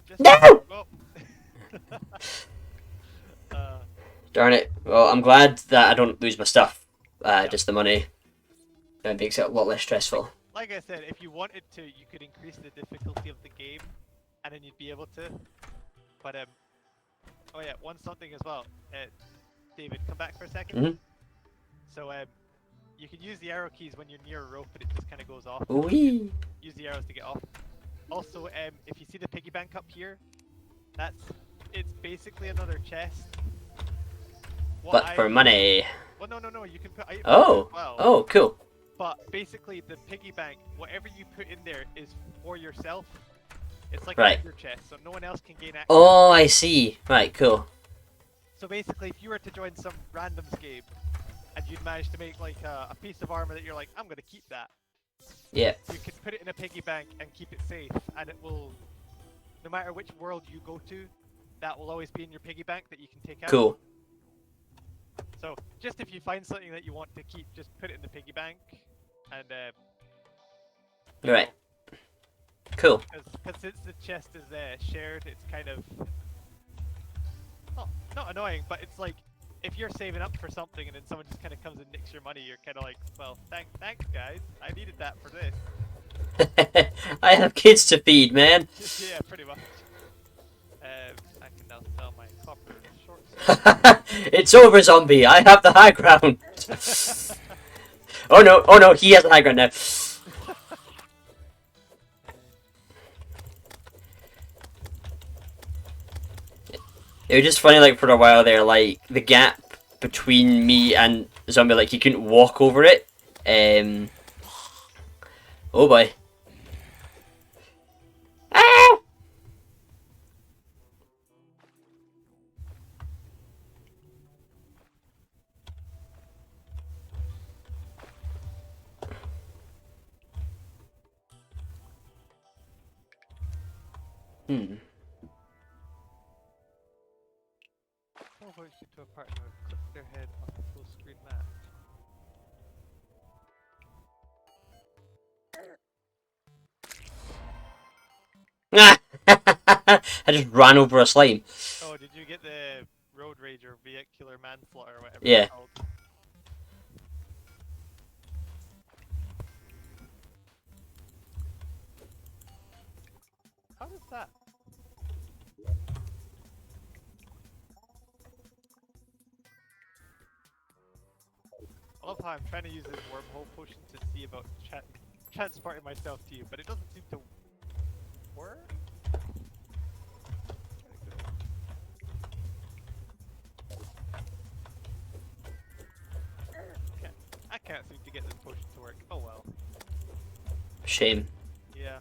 just No! oh. uh, Darn it. Well, I'm glad that I don't lose my stuff. Yeah. Just the money. That makes it a lot less stressful. like I said, if you wanted to, you could increase the difficulty of the game, and then you'd be able to. But oh yeah, one something as well. David, come back for a second. Mhm. So you can use the arrow keys when you're near a rope, and it just kind of goes off. Wee. Use the arrows to get off. Also, if you see the piggy bank up here, it's basically another chest. But for money. Well, no, you can put items Oh. as well. Oh, cool. But basically, the piggy bank, whatever you put in there is for yourself. It's like Right. a your chest, so no one else can gain access. Oh, I see. Right, cool. So basically, if you were to join some randoms game, and you'd manage to make like a piece of armor that you're like, I'm gonna keep that. Yeah. You can put it in a piggy bank and keep it safe, and it will, no matter which world you go to, that will always be in your piggy bank that you can take out. Cool. So just if you find something that you want to keep, just put it in the piggy bank, and Right. Cool. because since the chest is shared, it's kind of not annoying, but it's like if you're saving up for something and then someone just kind of comes and nicks your money, you're kind of like, well, thanks guys, I needed that for this. I have kids to feed, man. Yeah, pretty much. I can now sell my copper short sword. It's over, zombie. I have the high ground. Oh no, he has the high ground now. It was just funny, like, for a while there, like, the gap between me and the zombie, like, he couldn't walk over it. Oh boy. Ah! Hmm. Hoist you to a partner, click their head on the full screen map. I just ran over a slime. Oh, did you get the road rage or vehicular manslaughter or whatever Yeah. it's called? How does that? I love how I'm trying to use this wormhole potion to see about transporting myself to you, but it doesn't seem to work. I can't seem to get this potion to work. Oh well. Shame. Yeah.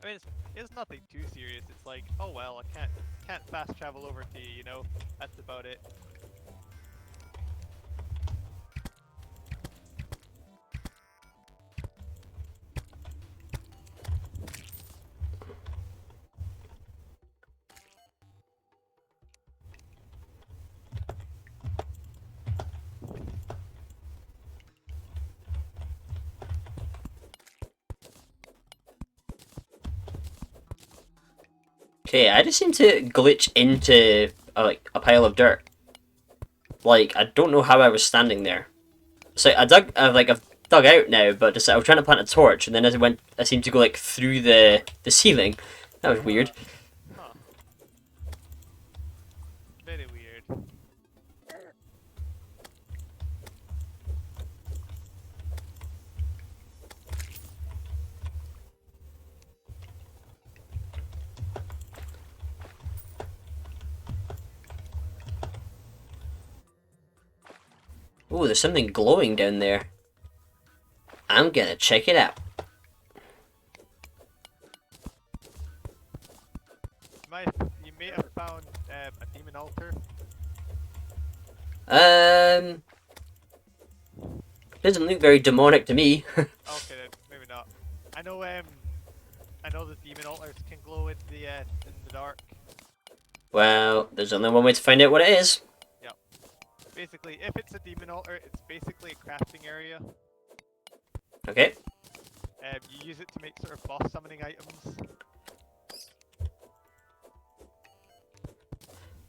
I mean, it's nothing too serious. It's like, oh well, I can't fast travel over to you, you know? That's about it. Okay, I just seem to glitch into like a pile of dirt. Like, I don't know how I was standing there. So I've dug out now, but just I was trying to plant a torch, and then as I seemed to go like through the ceiling. That was weird. Huh. Very weird. Ooh, there's something glowing down there. I'm gonna check it out. You may have found a demon altar. Um, doesn't look very demonic to me. Okay, then maybe not. I know. I know the demon altars can glow in the dark. Well, there's only one way to find out what it is. Yep. Basically, if it's a demon altar, it's basically a crafting area. Okay. You use it to make sort of boss summoning items.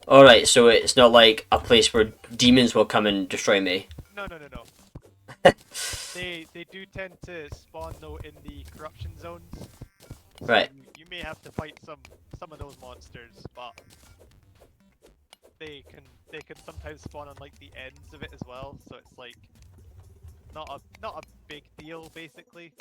Alright, so it's not like a place where demons will come and destroy me. No. They do tend to spawn though in the corruption zones. So Right. you may have to fight some of those monsters, but they can sometimes spawn on like the ends of it as well. So it's like not a big deal basically.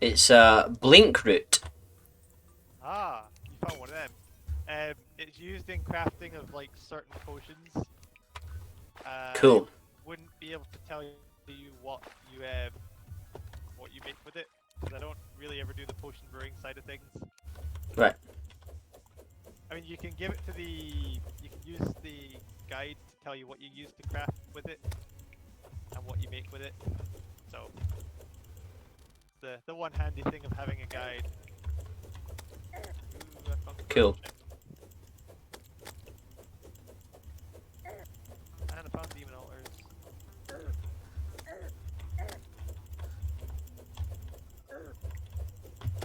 It's a blink root. Ah, you found one of them. It's used in crafting of like certain potions. I Cool. wouldn't be able to tell you what you make with it because I don't really ever do the potion brewing side of things. Right. I mean, you can give it to you can use the guide to tell you what you use to craft with it and what you make with it. So, the one handy thing of having a guide. Ooh, I found the Cool. corruption. And I found demon altars.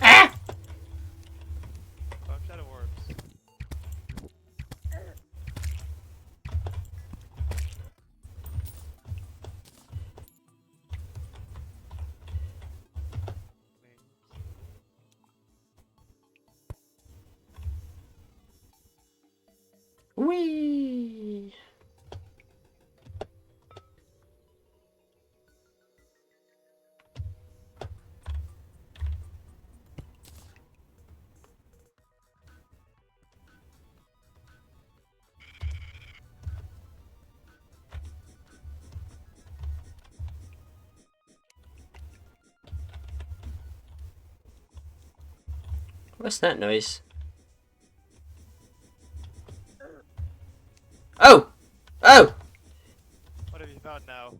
Ah! Found shadow orbs. Whee! What's that noise? Oh! Oh! What have you found now?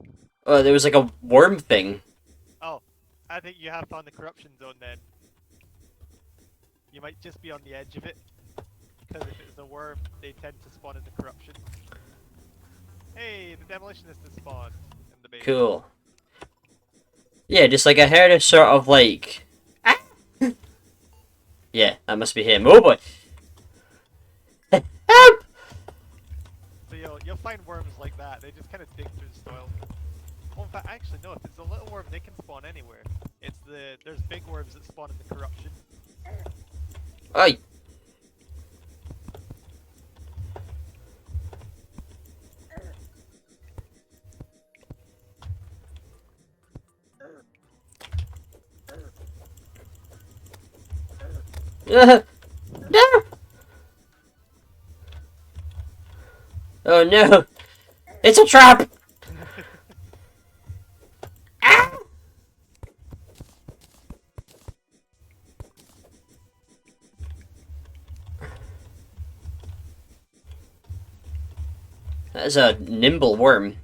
Oh, there was like a worm thing. Oh, I think you have found the corruption zone then. You might just be on the edge of it. Because if it's a worm, they tend to spawn in the corruption. Hey, the demolitionist has spawned in the base. Cool. Yeah, just like I heard a sort of like... Ah! Yeah, that must be him. Oh boy! Help! So you'll find worms like that. They just kind of dig through the soil. Well, in fact, actually no. If it's a little worm, they can spawn anywhere. There's big worms that spawn in the corruption. Oi! No! Oh no! It's a trap! Ah! That's a nimble worm.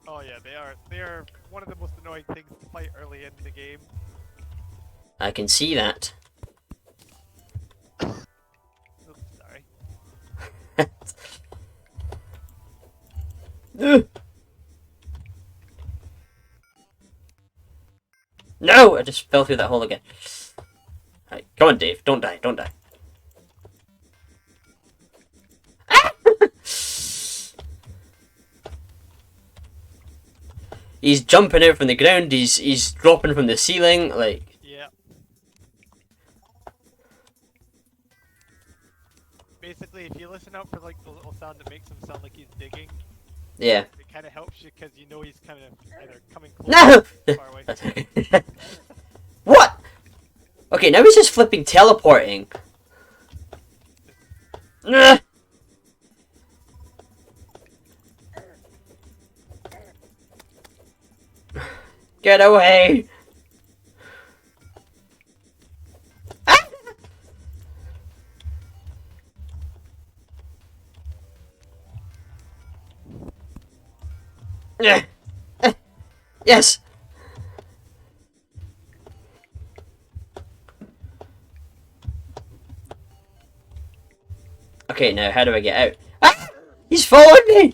Oh yeah, they are. They are one of the most annoying things to fight early in the game. I can see that. Oops, sorry. No! I just fell through that hole again. Right, come on, Dave. Don't die. Don't die. He's jumping out from the ground. He's dropping from the ceiling. Like, Yeah. Basically, if you listen out for like the little sound that makes him sound like he's digging, yeah. it kind of helps you because you know he's kind of either coming close No! or far away. What? Okay, now he's just flipping teleporting. Nah. Get away! Ah! Yes! Okay, now how do I get out? Ah! He's followed me!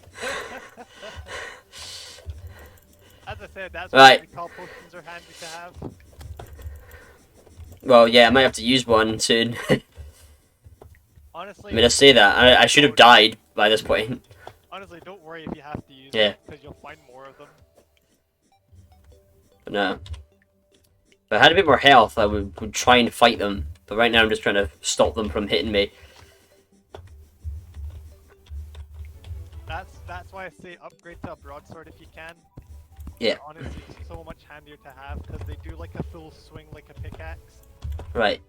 As I said, that's Right. why the call potions are handy to have. Well, yeah, I might have to use one soon. Honestly, I mean, I say that. I should have died by this point. honestly, don't worry if you have to use Yeah. them because you'll find more of them. But no. If I had a bit more health, I would try and fight them. But right now I'm just trying to stop them from hitting me. That's why I say upgrade to a broadsword if you can. Yeah. They're honestly so much handier to have because they do like a full swing like a pickaxe. Right.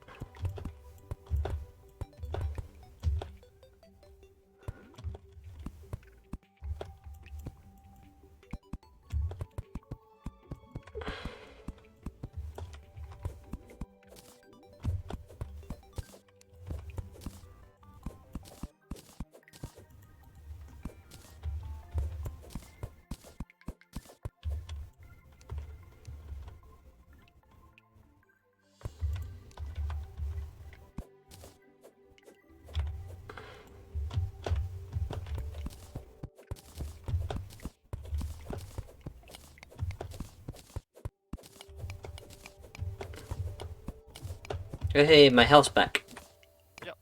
Oh, hey, my health's back. Yep.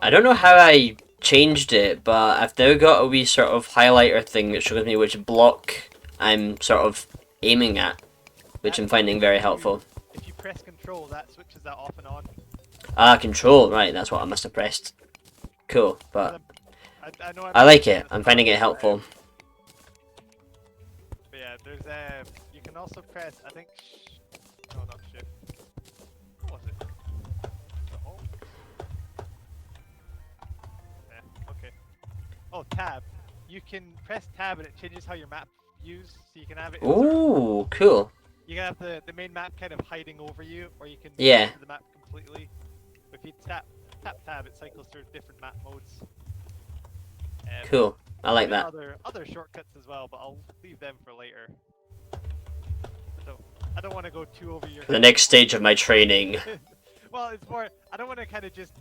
I don't know how I changed it, but I've now got a wee sort of highlighter thing that shows me which block I'm sort of aiming at, which I'm finding very helpful. If you press control, that switches that off and on. Ah, control. Right, that's what I must have pressed. Cool, but I know I like it. I'm finding it helpful. But yeah, there's you can also press. I think. No, not shift. What was it? Oh. Yeah. Okay. Oh, tab. You can press tab and it changes how your map views. So you can have it. Ooh, cool. You can have the main map kind of hiding over you, or you can Yeah. the map completely. If you tap tab, it cycles through different map modes. Cool. I like There's that. other shortcuts as well, but I'll leave them for later. So I don't want to go too over your. The next stage of my training. Well, it's more. I don't want to kind of just,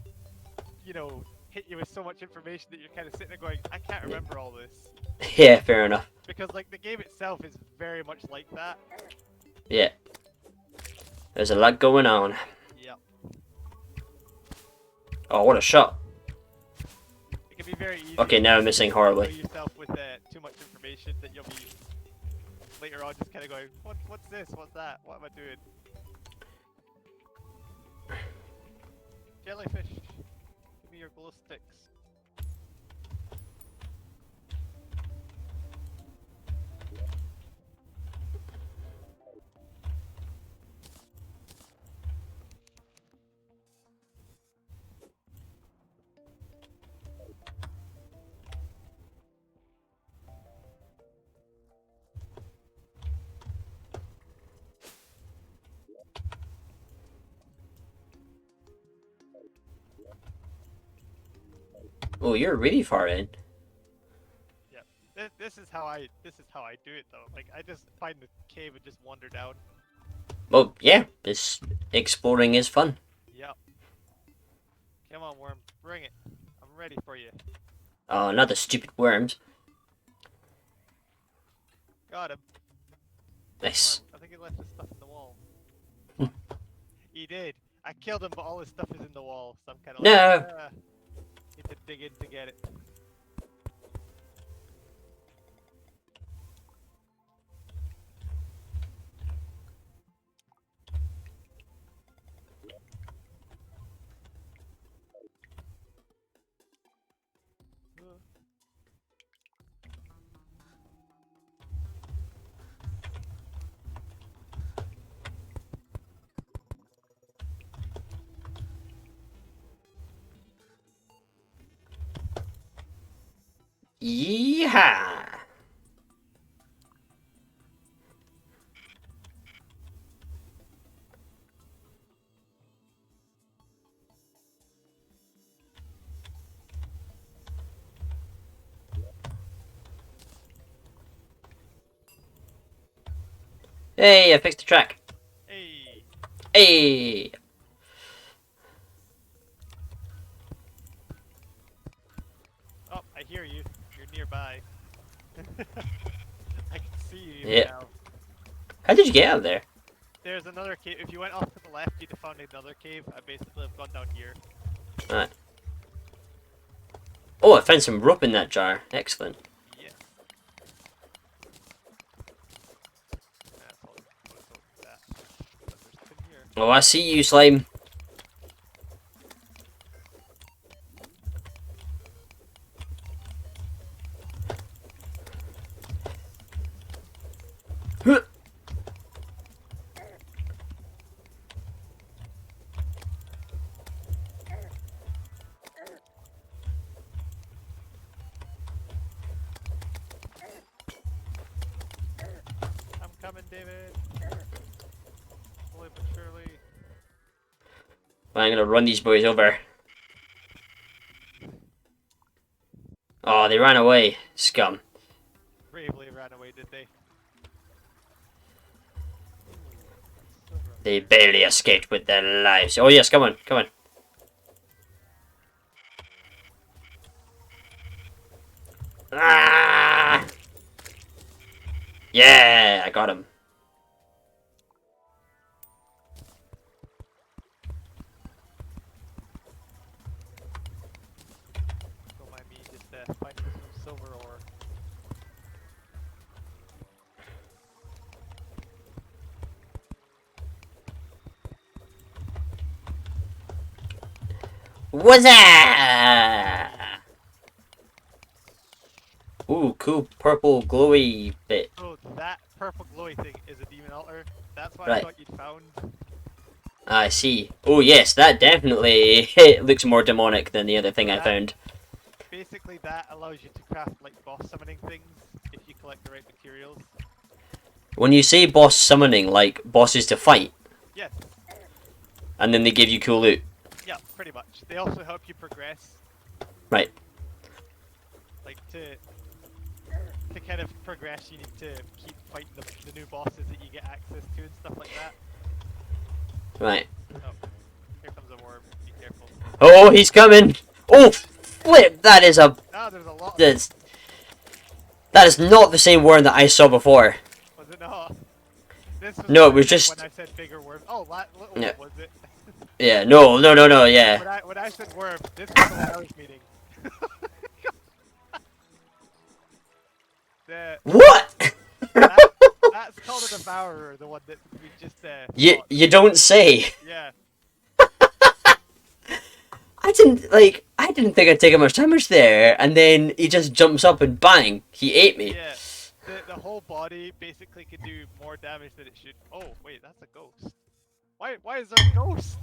hit you with so much information that you're kind of sitting there going, I can't remember all this. Yeah, fair enough. Because like the game itself is very much like that. Yeah. There's a lot going on. Yep. Oh, what a shot. It can be very easy. Okay, now I'm missing horribly. To yourself with too much information that you'll be later on just kind of going, what's this? What's that? What am I doing? Jellyfish. Give me your glow sticks. Oh, you're really far in. Yeah. This is how I do it though. Like I just find the cave and just wander down. Well, yeah, this exploring is fun. Yep. Come on, worm, bring it. I'm ready for you. Oh, not the stupid worms. Got him. Come on, Nice. I think he left his stuff in the wall. He did. I killed him, but all his stuff is in the wall, so I'm kind of like, No. need to dig in to get it. Yeehaw! Hey, I fixed the track. Hey. Hey! Oh, I hear you. You're nearby. I can see you even Yeah. now. How did you get out of there? There's another cave. If you went off to the left, you'd have found another cave. I basically have gone down here. Alright. Oh, I found some rope in that jar. Excellent. Yes. That's all. What is all that? But there's tin here. Oh, I see you, slime. Huh. I'm coming, David. Slowly but surely. I'm gonna run these boys over. Oh, they ran away. Scum. Bravely ran away, did they? Silver up They there. barely escaped with their lives. Oh, yes, come on, come on. Ah! Yeah, I got him. Don't mind me just finding some silver ore. What's that? Ooh, cool purple glowy bit. So that purple glowy thing is a demon altar. That's what I Right. thought you'd found. I see. Oh, yes, that definitely looks more demonic than the other thing So I that found. basically that allows you to craft like boss summoning things if you collect the right materials. When you say boss summoning, like bosses to fight, Yes. and then they give you cool loot. Yeah, pretty much. They also help you progress. Right. Like to kind of progress, you need to keep fighting the new bosses that you get access to and stuff like that. Right. Oh, here comes a worm. Be careful. Oh, he's coming! Oh, flip! That is a... Ah, there's a lot of That's, that is not the same worm that I saw before. Was it not? This was No, what it I was meant just... when I said bigger worm. Oh, little Yeah. one was it? Yeah, no, no, no, no, yeah. When I said worm, this was the one I was meaning. the, What? that, that's called a devourer, the one that we just you, fought. you don't say. Yeah. I didn't think I'd take much damage there, and then he just jumps up and bang, he ate me. Yeah. The whole body basically can do more damage than it should. Oh, wait, that's a ghost. Why is there a ghost?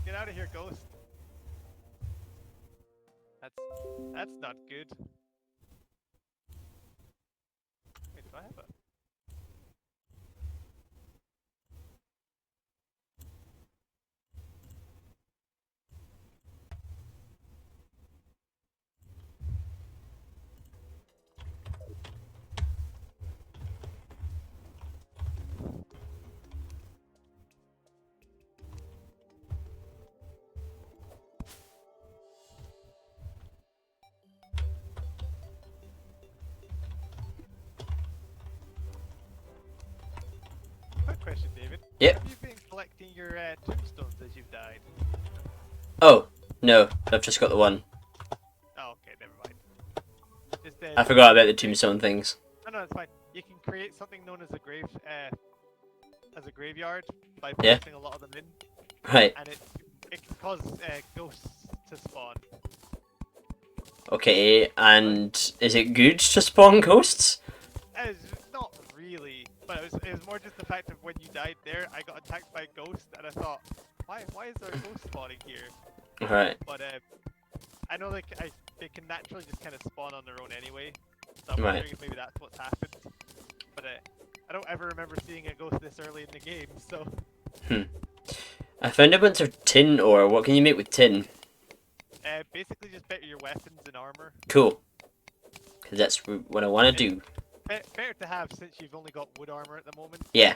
Get out of here, ghost. That's not good. Wait, do I have a... Yep. Have you been collecting your tombstones as you've died? Oh, no. I've just got the one. Oh, okay, never mind. Just I forgot you about can the create. tombstone things. No, it's fine. You can create something known as a as a graveyard by Yeah? placing a lot of them in, Right. and it can cause ghosts to spawn. Okay, and is it good to spawn ghosts? It's not really, but it was more just the fact of when you died there, I got attacked by a ghost, and I thought, why is there a ghost spawning here? Right. But I know they can naturally just kind of spawn on their own anyway, so I'm Right. wondering if maybe that's what's happened. But I don't ever remember seeing a ghost this early in the game, so Hmm. I found a bunch of tin ore. What can you make with tin? basically just better your weapons and armor. Cool. Because that's what I want to It's do. better to have since you've only got wood armor at the moment. Yeah.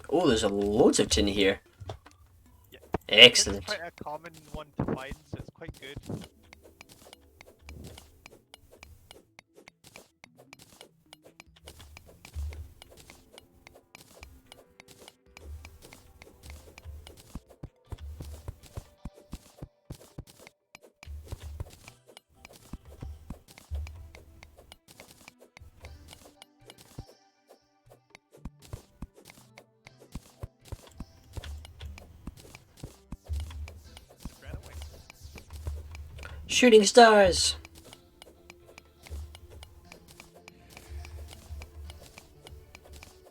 Oh, there's loads of tin here. Yeah, it's Excellent. quite a common one to find, so it's quite good. Ran away. Shooting stars.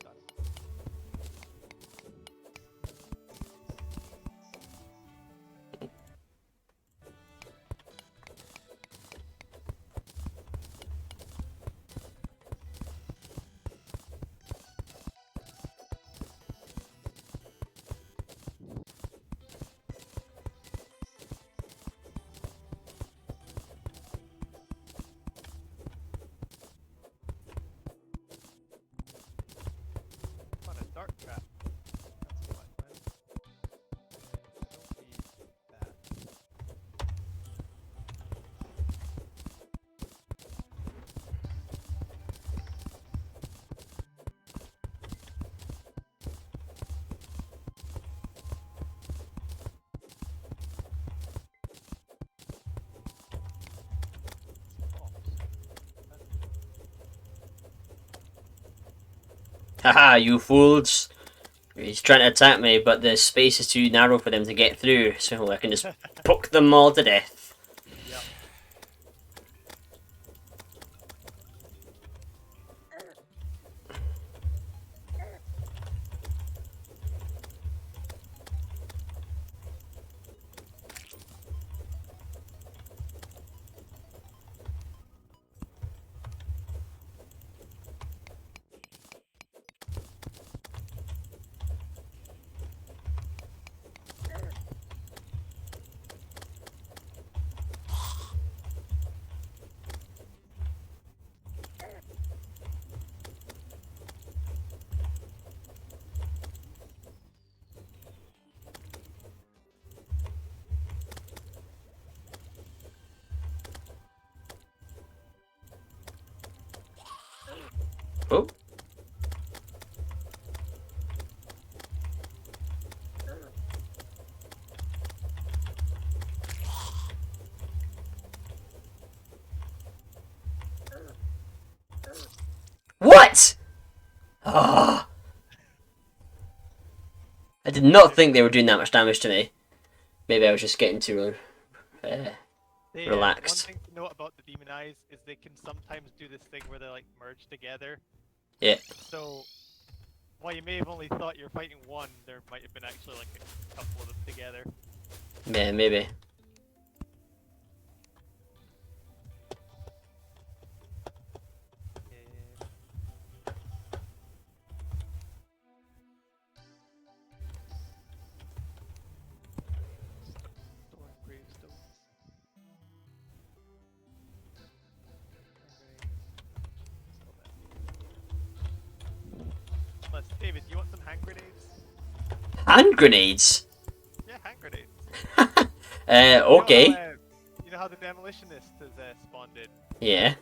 Done. On a dark trap. That's what I went. Don't need that. Bombs. Haha, you fools. He's trying to attack me, but the space is too narrow for them to get through, so I can just poke them all to death. Yep. Oh, what? Ah, I did not think they were doing that much damage to me. Maybe I was just getting too uh, One relaxed. thing to note about the demon eyes is they can sometimes do this thing where they like merge together. Yeah, So while you may have only thought you're fighting one, there might have been actually like a couple of them together. yeah, maybe. Storing gravestones. Sell that. Plus, David, you want some hand grenades? Hand grenades. Yeah, hand grenades. Okay. You know know how the demolitionist has spawned in? Yeah.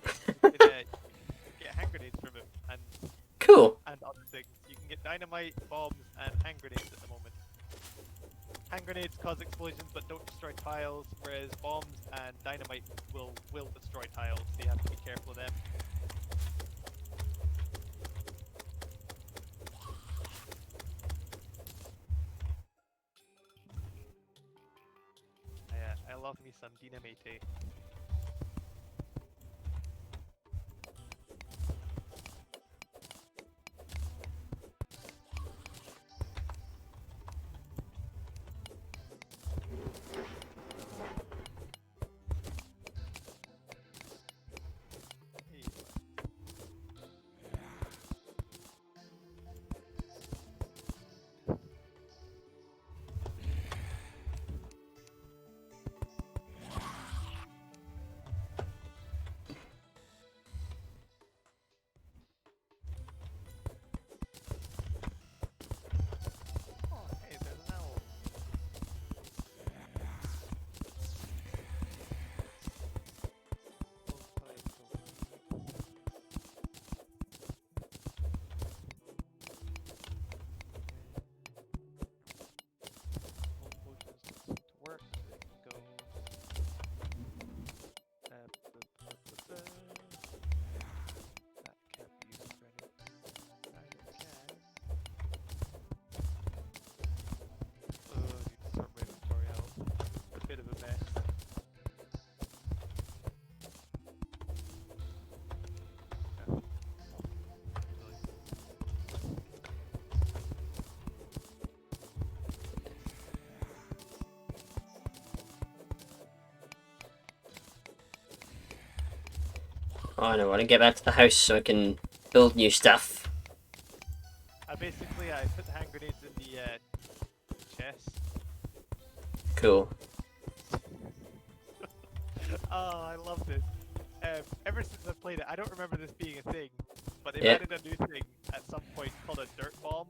You can get hand grenades from him Cool. and other things. You can get dynamite, bombs, and hand grenades at the moment. Hand grenades cause explosions but don't destroy tiles, whereas bombs and dynamite will destroy tiles, so you have to be careful of them. I love me some dynamite. Hey, oh, hey, there's an owl. All potions don't seem to work, so they can go. That can't be used for anything. Neither can. Oh, I need to sort my inventory out. It's a bit of a mess. Yeah. Oh, I want to get back to the house so I can build new stuff. I put the hand grenades in the chest. Cool. Oh, I love this. Ever since I played it, I don't remember this being a thing, but they've Yeah. added a new thing at some point called a dirt bomb.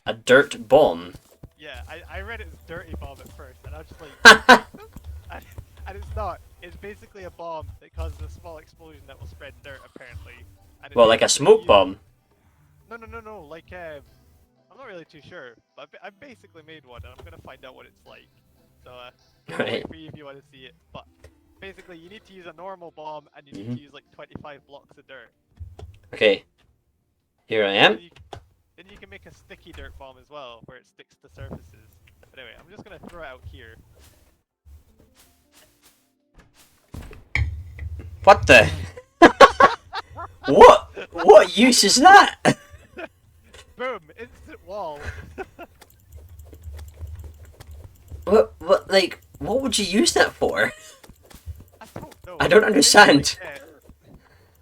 A dirt bomb. Yeah, I read it as dirty bomb at first, and I was just like, and it's not. It's basically a bomb that causes a small explosion that will spread dirt, apparently. And Well, like a smoke bomb. No. Like, I'm not really too sure, but I basically made one, and I'm gonna find out what it's like. So, I'll Right. wait for you if you want to see it. But basically, you need to use a normal bomb, and you need to use like 25 blocks of dirt. Okay. Here I am. Then you can make a sticky dirt bomb as well, where it sticks to surfaces. But anyway, I'm just gonna throw it out here. What the? What use is that? Boom! Instant wall. What would you use that for? I don't know. I don't Maybe, understand. like,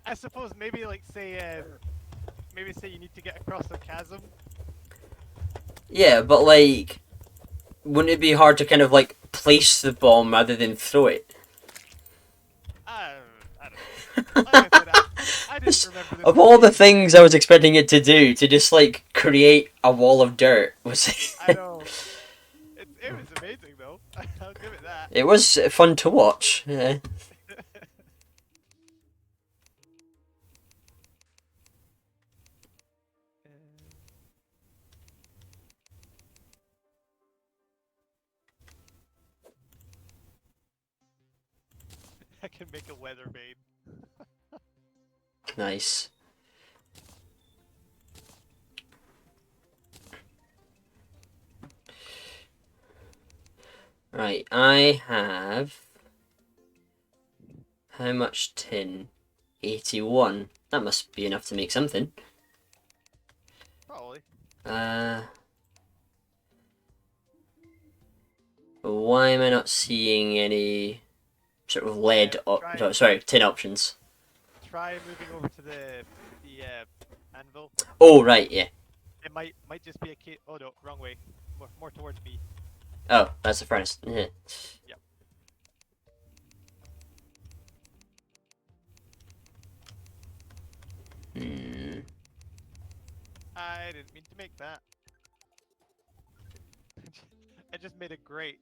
I suppose maybe like say you need to get across a chasm. Yeah, but like, wouldn't it be hard to kind of like place the bomb rather than throw it? I don't know. Like I said, I didn't remember this. Of all the things I was expecting it to do, to just like create a wall of dirt was. I know. It was amazing though. I'll give it that. It was fun to watch. Yeah. I can make a weather vane. Nice. Right, I have. How much tin? 81. That must be enough to make something. Probably. Why am I not seeing any sort of lead tin options? Try moving over to the anvil. Oh, right, yeah. It might just be a case. Oh no, wrong way. More towards me. Oh, that's the furnace. Yeah. Yep. I didn't mean to make that. I just made a grate.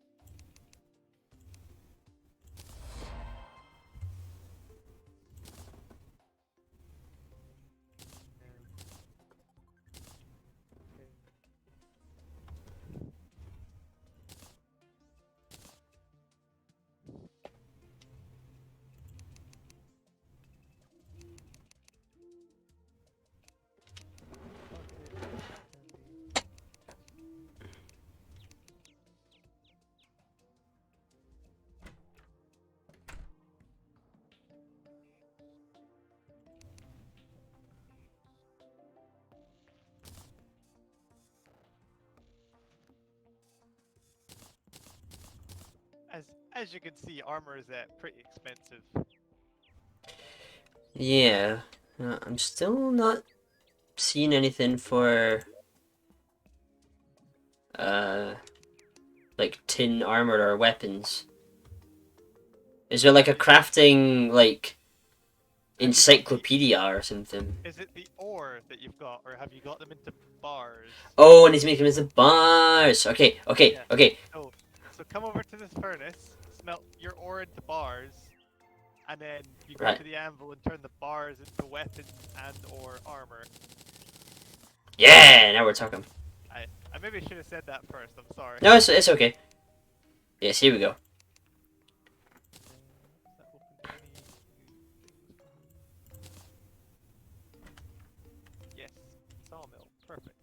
As you can see, armor is pretty expensive. Yeah. I'm still not seeing anything for uh like tin armor or weapons. Is there like a crafting like Have you got the? encyclopedia or something? Is it the ore that you've got, or have you got them into bars? Oh, and he's making them into bars. Okay, okay, Yeah. okay. So come over to this furnace, smelt your ore into bars, and then you go Right. to the anvil and turn the bars into weapons and or armor. Yeah, now we're talking. I maybe should have said that first. I'm sorry. No, it's okay. Yes, here we go. Does that open any new things for me? Yes, sawmill. Perfect.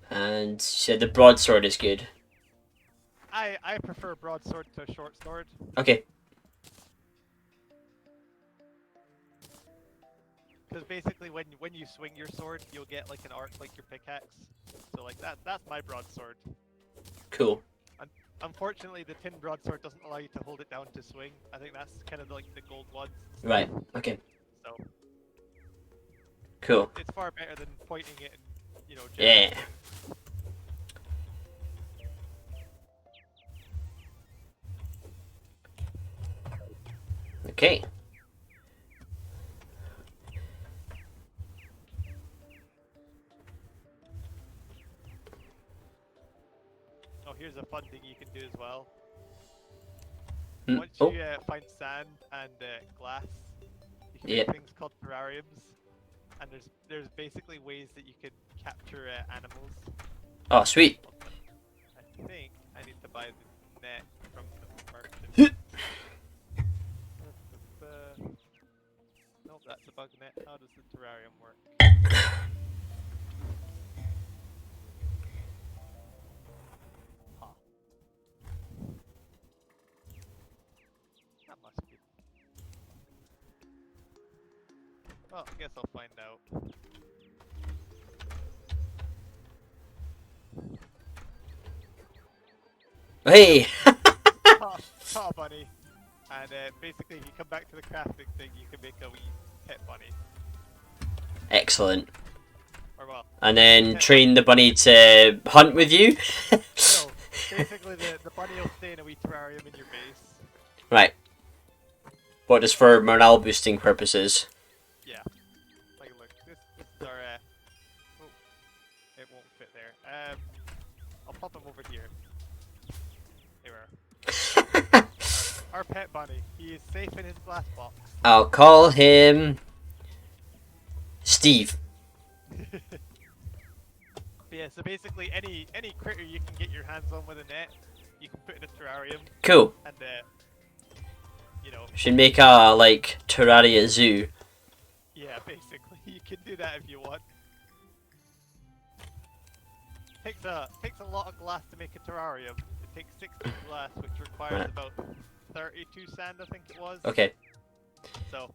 Um, And she said the broadsword is good. I prefer broadsword to a short sword. Okay, Because basically, when you swing your sword, you'll get like an arc like your pickaxe. So like that's my broadsword. cool. Unfortunately, the tin broadsword doesn't allow you to hold it down to swing. I think that's kind of like the gold ones. Right. Okay. So Cool. it's far better than pointing it and just Yeah. Okay. Oh, here's a fun thing you can do as well. Mm. Once Oh, you find sand and glass, you can yeah. make things called terrariums, and there's basically ways that you can capture animals. Oh, sweet. I think I need to buy the net from the merchant. Nope, that's a bug net. How does the terrarium work? Huh. That must be. Well, I guess I'll find out. Hey. Caught a bunny. And basically, if you come back to the crafting thing, you can make a wee pet bunny. Excellent. Or well, And make the then pet bunny. train the bunny to hunt with you. No, basically the bunny will stay in a wee terrarium in your base. Right. What is for morale boosting purposes? Yeah. Like look, this is our. Oh, it won't fit there. I'll pop him over here. Here we are. Our pet bunny. He is safe in his glass box. I'll call him Steve. But yeah, so basically any critter you can get your hands on with a net, you can put in a terrarium, Cool. and Should make a like Terraria zoo. yeah, basically you can do that if you want. Takes a lot of glass to make a terrarium. It takes 60 glass, which requires Right. about 32 sand, I think it was. Okay. So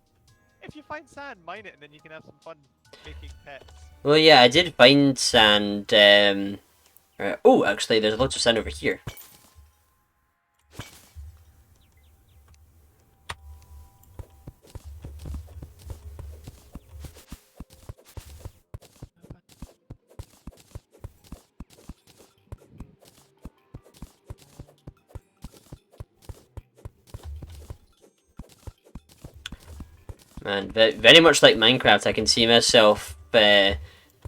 if you find sand, mine it, and then you can have some fun making pets. Well, yeah, I did find sand. Right. Oh, actually, there's lots of sand over here. Man, very much like Minecraft, I can see myself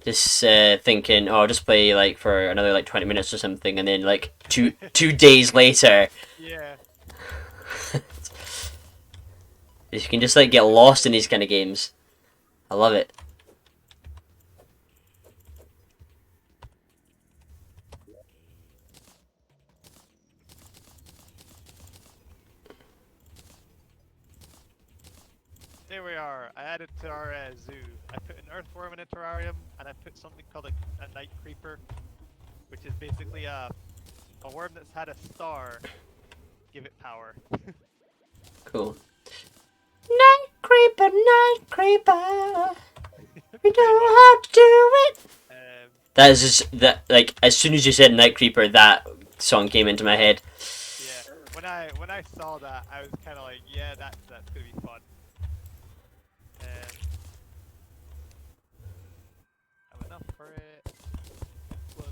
just thinking, oh, I'll just play like for another like 20 minutes or something, and then like two days later, Yeah. you can just like get lost in these kind of games. I love it. There we are. I added to our zoo. I put an earthworm in a terrarium, and I put something called a night creeper, which is basically a A worm that's had a star. Give it power. Cool. Night creeper, night creeper. We Pretty know much. how to do it. Um, That is just that. Like as soon as you said night creeper, that song came into my head. yeah. When I saw that, I was kind of like, yeah, that's gonna be fun. Have enough for it. Well,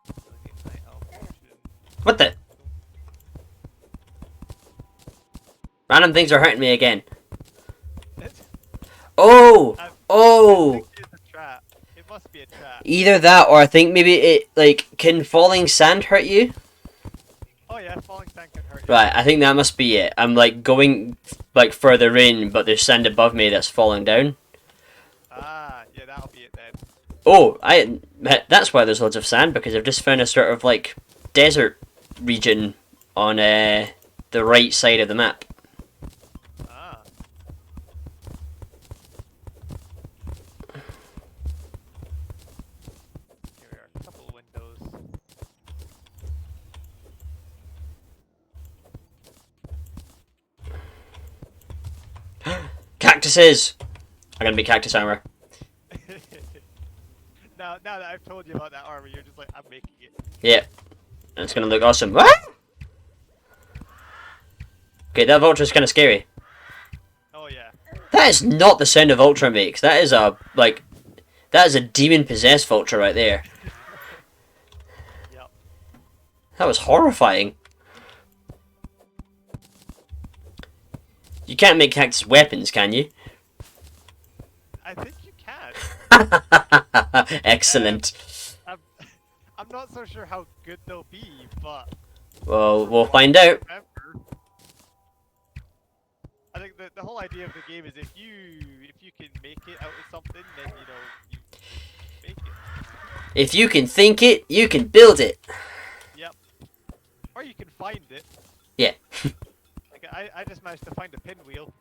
delegate night elf potion. What the? Random things are hurting me again. Oh, I oh. think it's a trap. It must be a trap. Either that, or I think maybe it like can falling sand hurt you? Oh yeah, falling sand can hurt you. Right, I think that must be it. I'm like going like further in, but there's sand above me that's falling down. Ah, yeah, that'll be it then. Oh, that's why there's loads of sand because I've just found a sort of like desert region on the right side of the map. Ah. Here we are, a couple of windows. Cactuses! I'm gonna be cactus armor. now that I've told you about that armor, you're just like, I'm making it. Yeah, and it's gonna look awesome. Ah! Okay, that vulture's kind of scary. Oh yeah. That is not the sound a vulture makes. That is a demon possessed vulture right there. Yep. That was horrifying. You can't make cactus weapons, can you? I think you can. Excellent. I'm, I'm not so sure how good they'll be, but Well, we'll find out. remember, I think the whole idea of the game is if you can make it out of something, then you make it. If you can think it, you can build it. Yep. Or you can find it. Yeah. Like I just managed to find a pinwheel.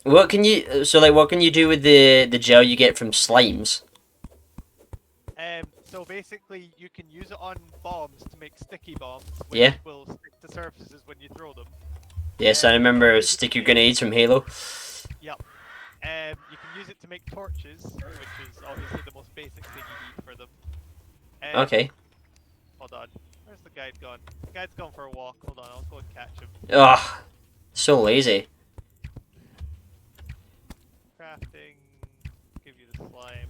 What can you do with the gel you get from slimes? So basically you can use it on bombs to make sticky bombs, which Yeah. will stick to surfaces when you throw them. Yes, I remember sticky grenades from Halo. Yep. You can use it to make torches, which is obviously the most basic thing you need for them. Okay. Hold on. Where's the guide gone? The guide's gone for a walk. Hold on, I'll go and catch him. Ugh. So lazy. Crafting. Give you the slime.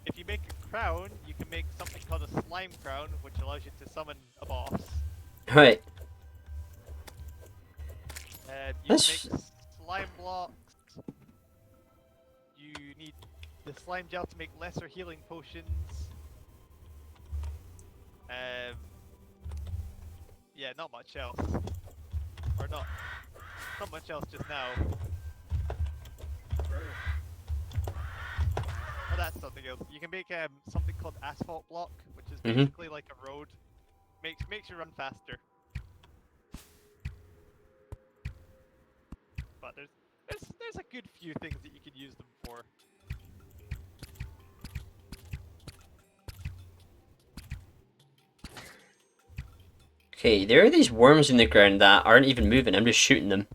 If you make a crown, you can make something called a slime crown, which allows you to summon a boss. Right. You That's- can make slime blocks. You need the slime gel to make lesser healing potions. Yeah, not much else. Or not much else just now. Oh, that's something else. You can make something called asphalt block, which is basically like a road. Makes you run faster. But there's a good few things that you can use them for. Okay, there are these worms in the ground that aren't even moving. I'm just shooting them.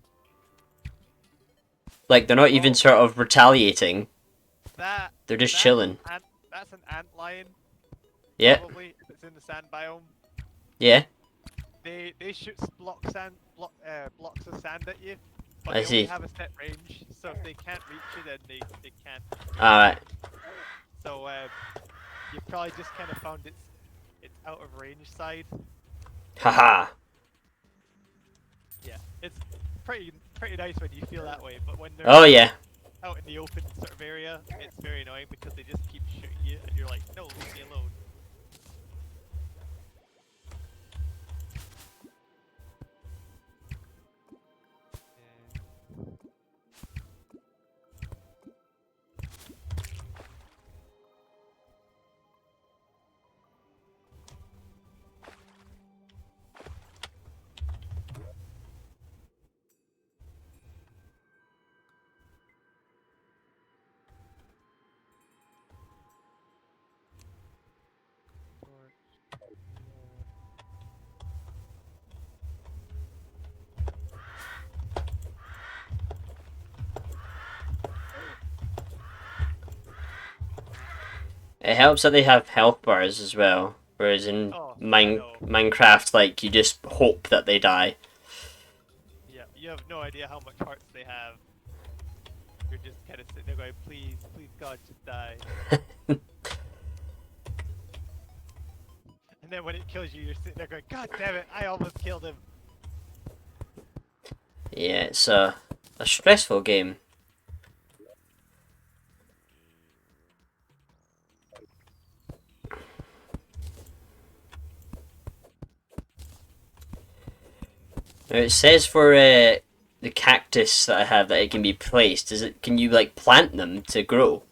Like they're not even sort of retaliating. They're just chilling. That's an ant lion. Yeah. Probably if it's in the sand biome. Yeah. They shoot blocks of sand at you, but I they see. only have a set range. So if they can't reach you, then they can't. Alright. So you probably just kind of found it's out of range side. Haha. Yeah, it's pretty nice when you feel that way, but when they're Oh yeah. out in the open sort of area, it's very annoying because they just keep shooting you, and you're like, no, leave me alone. It helps that they have health bars as well, whereas in Oh, I know. Minecraft, like you just hope that they die. Yeah, you have no idea how much hearts they have. You're just kind of sitting there going, please, please, God, just die. And then when it kills you, you're sitting there going, God damn it, I almost killed him. Yeah, it's a stressful game. Now it says for the cactus that I have that it can be placed. Is it? Can you like plant them to grow?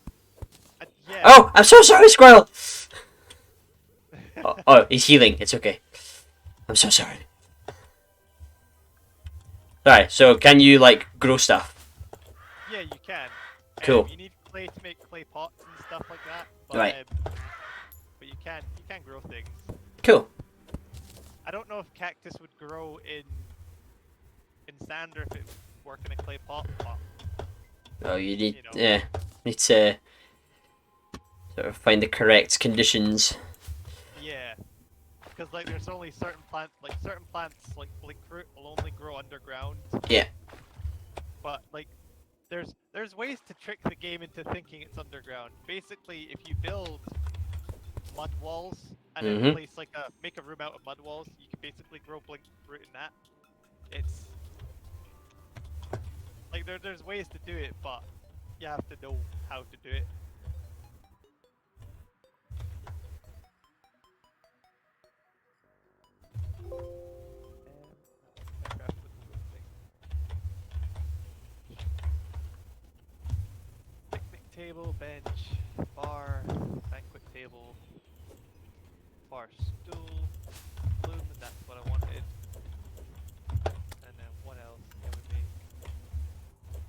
Yeah. Oh, I'm so sorry, squirrel. Oh, he's healing. It's okay. I'm so sorry. Alright, so can you like grow stuff? Yeah, you can. Cool. You need clay to make clay pots and stuff like that. Right. But you can grow things. Cool. I don't know if cactus would grow in sand or if it would work in a clay pot, but Oh, you need you know. need to sort of find the correct conditions. Yeah. Because like there's only certain plants like blinkroot will only grow underground. Yeah. But like there's ways to trick the game into thinking it's underground. Basically, if you build mud walls and then Mhm. place make a room out of mud walls, you can basically grow blinkroot in that. It's like there's ways to do it, but you have to know how to do it. Minecraft with the thing. Picnic table, bench, bar, banquet table, bar stool, balloon, that's what I wanted. And then what else can we make?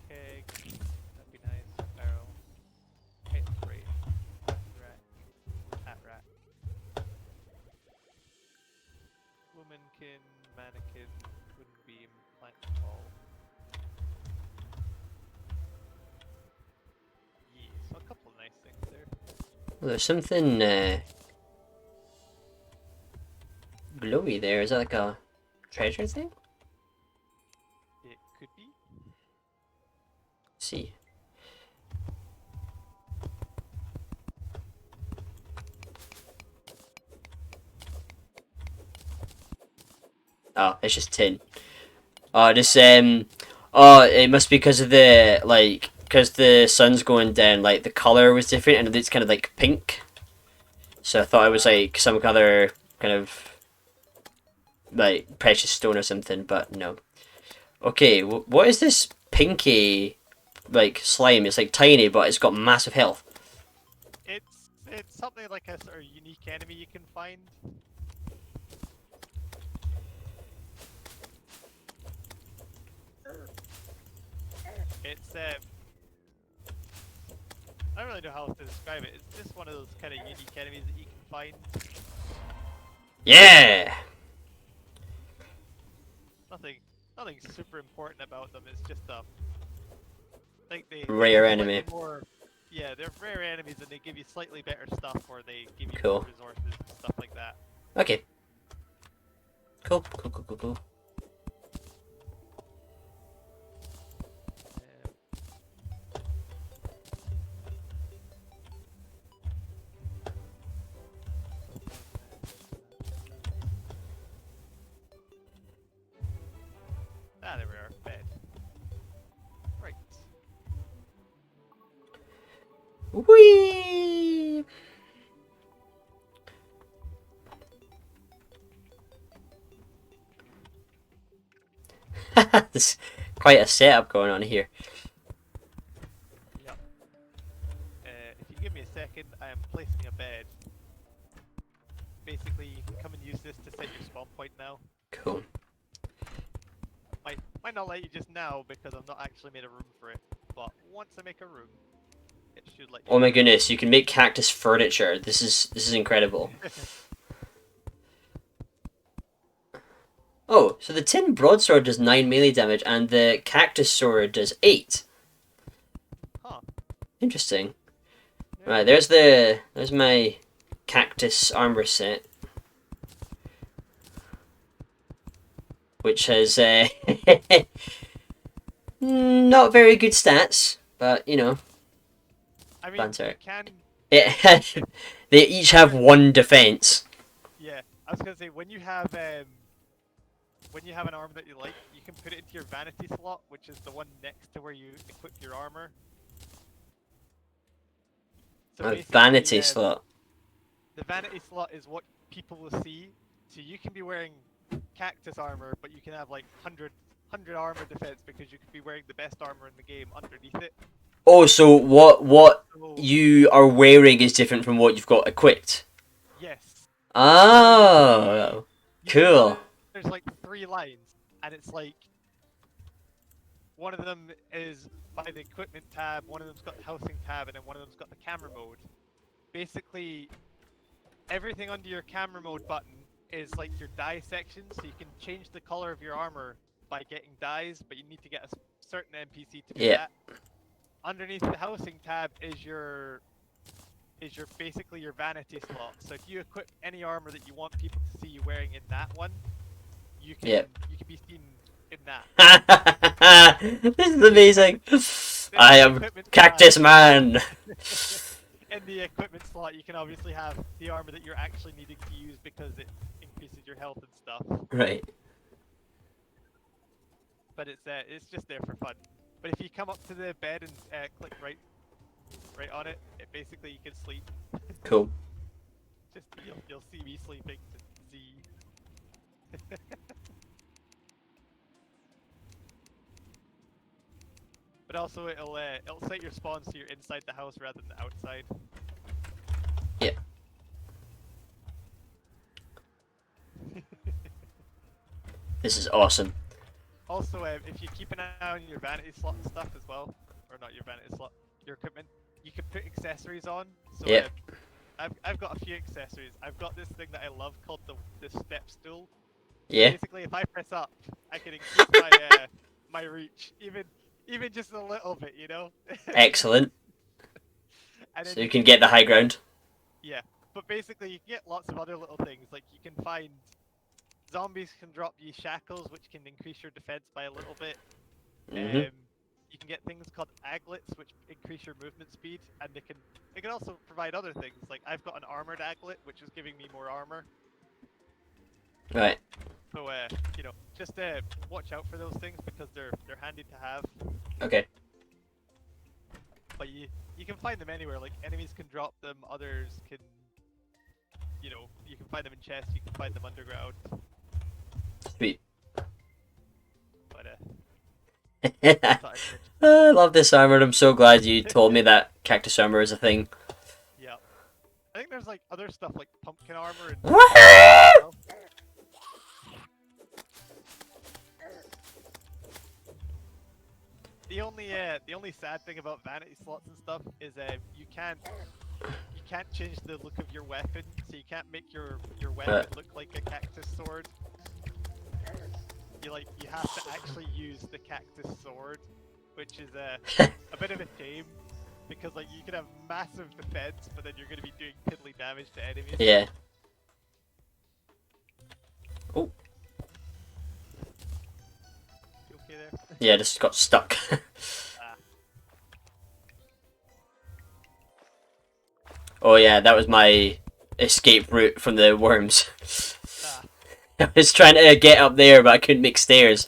Keg, that'd be nice. Barrel, paint spray, rack, hat rack, womankin, mannequin, wooden beam, plank wall. Yeah, so a couple of nice things there. Well, there's something glowy there. Is that like a treasure thing? It could be. Let's see. Oh, it's just tin. Oh, this oh, it must be because of the like because the sun's going down. Like the color was different, and it's kind of like pink. So I thought it was like some other kind of like precious stone or something, but no. Okay, what is this pinky like slime? It's like tiny, but it's got massive health. It's something like a sort of unique enemy you can find. It's I don't really know how else to describe it. It's just one of those kind of unique enemies that you can find. Yeah. Nothing nothing super important about them. It's just I think they give Rare you enemy. slightly more. Yeah, they're rare enemies and they give you slightly better stuff, or they give you Cool. more resources and stuff like that. Okay. Cool. Cool. Cool. Cool. Cool. There we are. Bed. Right. Whee! There's quite a setup going on here. Yep. If you give me a second, I am placing a bed. Basically, you can come and use this to set your spawn point now. Cool. Might not let you just now because I've not actually made a room for it, but once I make a room, it should let you. Oh my goodness! You can make cactus furniture. This is incredible. Oh, so the tin broadsword does 9 melee damage, and the cactus sword does 8. Huh. Interesting. Right, there's my cactus armor set, which has not very good stats, but you know, I mean, banter. you can. It they each have one defense. Yeah, I was gonna say when you have an armor that you like, you can put it into your vanity slot, which is the one next to where you equip your armor. So A basically, vanity slot. the vanity slot is what people will see. So you can be wearing cactus armor, but you can have like 100 armor defense because you could be wearing the best armor in the game underneath it. Oh, so what So you are wearing is different from what you've got equipped. yes, so Oh, you see how cool. there's like 3 lines, and it's like one of them is by the equipment tab, one of them's got the housing tab, and then one of them's got the camera mode. Basically, everything under your camera mode button is like your dye section, so you can change the color of your armor by getting dyes, but you need to get a certain NPC to do Yeah. that. Underneath the housing tab is your basically your vanity slot. So if you equip any armor that you want people to see you wearing in that one, you can Yeah. you can be seen in that. This is amazing. Then I in the am equipment Cactus Man. in the equipment slot, you can obviously have the armor that you're actually needing to use because it increases your health and stuff. Right. But it's just there for fun. But if you come up to the bed and click right on it, basically you can sleep. Cool. Just you'll see me sleeping to see. But also it'll set your spawn so you're inside the house rather than outside. Yeah. This is awesome. Also, if you keep an eye on your vanity slot and stuff as well, or not your vanity slot, your equipment, you can put accessories on. So Yeah. I've got a few accessories. I've got this thing that I love called the step stool. Yeah. Basically, if I press up, I can increase my my reach, even just a little bit, you know. Excellent. And then So you can get the high ground. Yeah, but basically you can get lots of other little things. Like you can find zombies can drop you shackles, which can increase your defense by a little bit. Mhm. You can get things called aglets, which increase your movement speed, and they can also provide other things. Like I've got an armored aglet, which is giving me more armor. Right. So you know, just watch out for those things because they're handy to have. Okay. But you can find them anywhere. Like enemies can drop them, others can, you know, you can find them in chests, you can find them underground. Sweet. But I love this armor. I'm so glad you told me that cactus armor is a thing. yeah, I think there's like other stuff like pumpkin armor and. Woohoo! The only sad thing about vanity slots and stuff is you can't change the look of your weapon, so you can't make your weapon look like a cactus sword. You have to actually use the cactus sword, which is a bit of a shame because like you can have massive defense, but then you're going to be doing piddly damage to enemies. Yeah. Oh. You okay there? Yeah, just got stuck. Oh yeah, that was my escape route from the worms. I was trying to get up there, but I couldn't make stairs.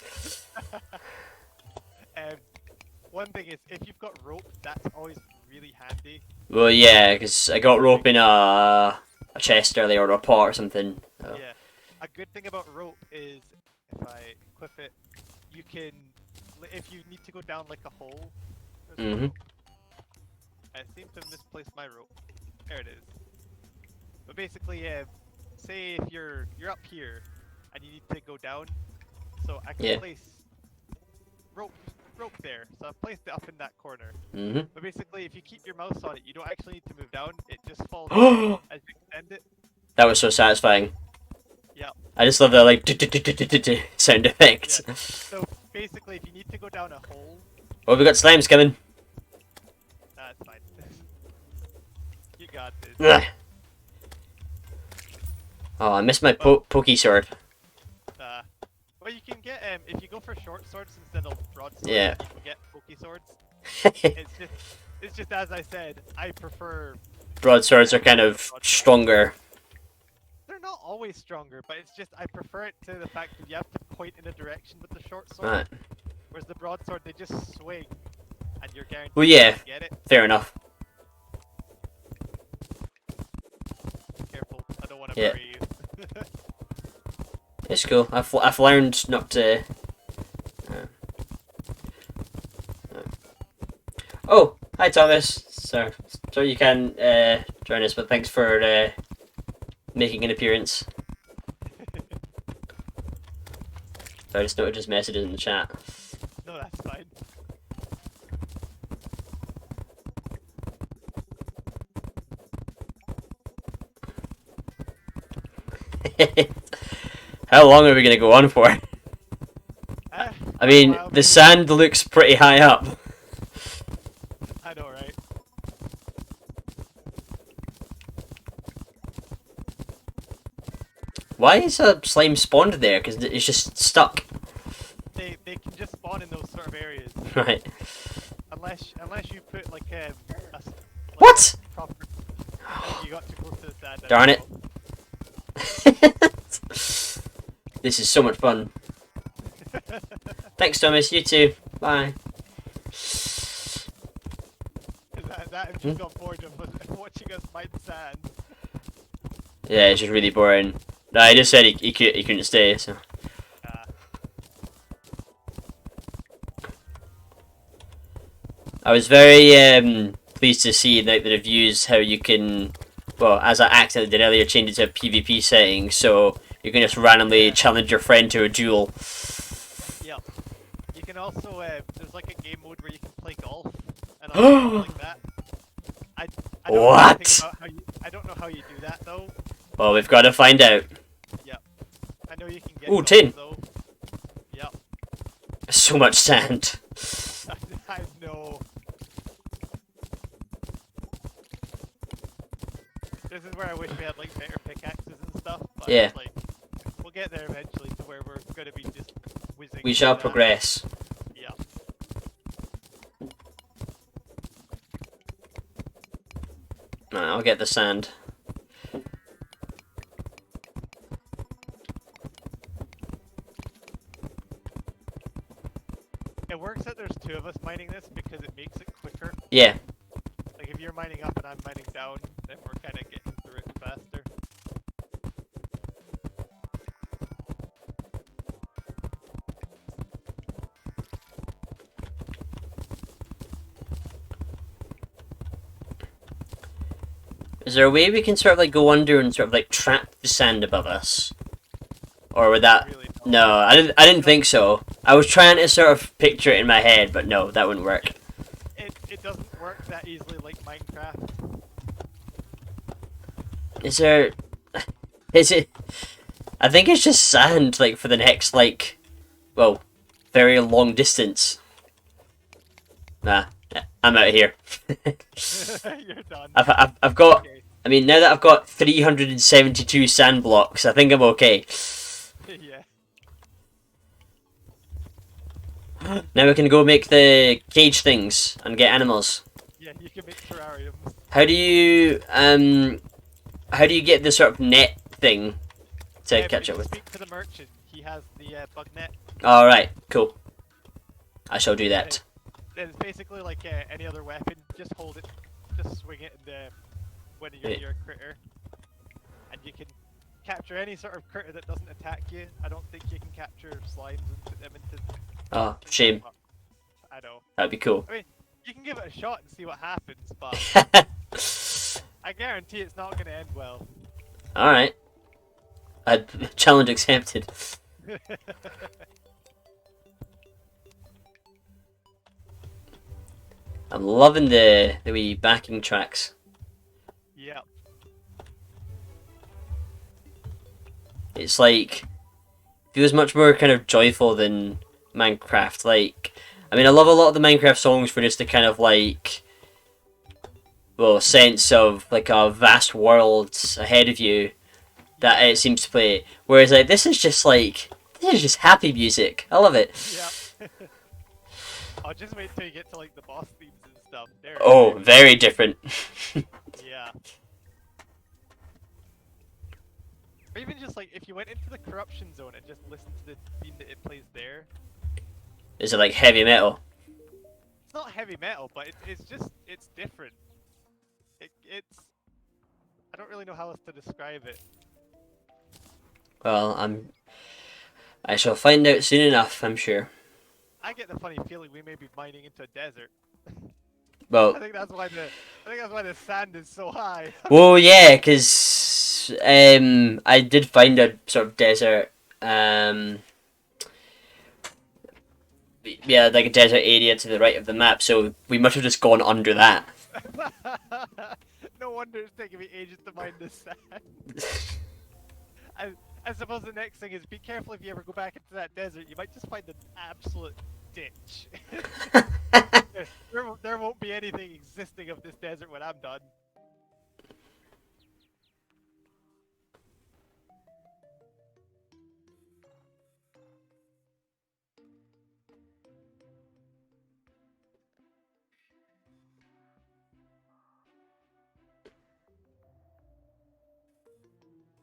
One thing is, if you've got rope, that's always really handy. Well, yeah, because I got rope in a chest earlier, or a pot or something. Oh. Yeah. A good thing about rope is, if I equip it, you can, if you need to go down like a hole. Mhm. I seem to have misplaced my rope. There it is. But basically, say if you're up here and you need to go down, so I can place rope there. So I've placed it up in that corner. Mhm. But basically, if you keep your mouse on it, you don't actually need to move down. It just falls down as you extend it. That was so satisfying. Yeah. I just love the like sound effects. Yeah. So basically, if you need to go down a hole. Oh, we got slimes coming. That's fine. Ugh. Oh, I missed my pokey sword. Well, you can get if you go for short swords instead of broadswords, Yeah. you can get pokey swords. It's just as I said, I prefer. Broadswords are kind of stronger. They're not always stronger, but it's just I prefer it to the fact that you have to point in a direction with the short sword. Right. Whereas the broadsword, they just swing, and you're guaranteed Well, yeah. to get it. Fair enough. Careful, I don't want to Yeah. bury you. It's cool. I've learned not to. Oh, hi Thomas. So you can join us, but thanks for making an appearance. So I just noted his messages in the chat. No, that's fine. How long are we gonna go on for? I mean, well, the sand looks pretty high up. I know, right? Why is a slime spawned there? Because it's just stuck. They can just spawn in those sort of areas. Right. Unless you put like What? A proper, you got too close to the sand. Darn it. This is so much fun. Thanks, Thomas. You too. Bye. That if you got bored of watching us mine sand. Yeah, it's just really boring. No, I just said he couldn't stay, so. I was very pleased to see that the reviews how you can, well, as I accidentally did earlier, change it to a PvP setting, so you can just randomly challenge your friend to a duel. Yeah. You can also there's like a game mode where you can play golf and all like that. I don't What? I don't know how you do that though. Well, we've got to find out. Yeah. I know you can get. Ooh, tin. Though. Yeah. So much sand. I know. This is where I wish we had like better pickaxes and stuff. But Yeah. like, we'll get there eventually to where we're gonna be just whizzing. We shall through that. progress. Yeah. Right, I'll get the sand. It works that there's two of us mining this because it makes it quicker. Yeah. Like if you're mining up and I'm mining down, then we're kind of getting through it faster. Is there a way we can sort of like go under and sort of like trap the sand above us? Or would that... Really don't. No, I didn't think so. I was trying to sort of picture it in my head, but no, that wouldn't work. It doesn't work that easily like Minecraft. Is there... Is it... I think it's just sand, like, for the next, like... Well, very long distance. Nah, I'm out of here. You're done. I've got... Okay. I mean, now that I've got 372 sand blocks, I think I'm okay. Yeah. Now we can go make the cage things and get animals. Yeah, you can make terrariums. How do you get the sort of net thing to catch If up you with? speak to the merchant, he has the bug net. Alright, cool. I shall do that. It's basically like any other weapon. Just hold it, just swing it, and when you're Yeah. near a critter, and you can capture any sort of critter that doesn't attack you. I don't think you can capture slimes and put them into. Oh, shame. I know. That'd be cool. I mean, you can give it a shot and see what happens, but I guarantee it's not going to end well. Alright. Challenge accepted. I'm loving the wee backing tracks. Yep. It's like feels much more kind of joyful than Minecraft. Like, I mean, I love a lot of the Minecraft songs for just the kind of like well, sense of like a vast world ahead of you that Yeah. it seems to play. Whereas like this is just happy music. I love it. Yeah. I'll just wait till you get to like the boss themes and stuff. They're Oh, very very different. different. Yeah. Or even just like if you went into the corruption zone and just listened to the theme that it plays there. Is it like heavy metal? It's not heavy metal, but it's just it's different. It's I don't really know how else to describe it. Well, I shall find out soon enough, I'm sure. I get the funny feeling we may be mining into a desert. Well, I think that's why the sand is so high. well, yeah, because I did find a sort of desert, um, yeah, like a desert area to the right of the map. So we must have just gone under that. No wonder it's taking me ages to mine this sand. I, I suppose the next thing is be careful if you ever go back into that desert. You might just find an absolute ditch. There won't be anything existing of this desert when I'm done.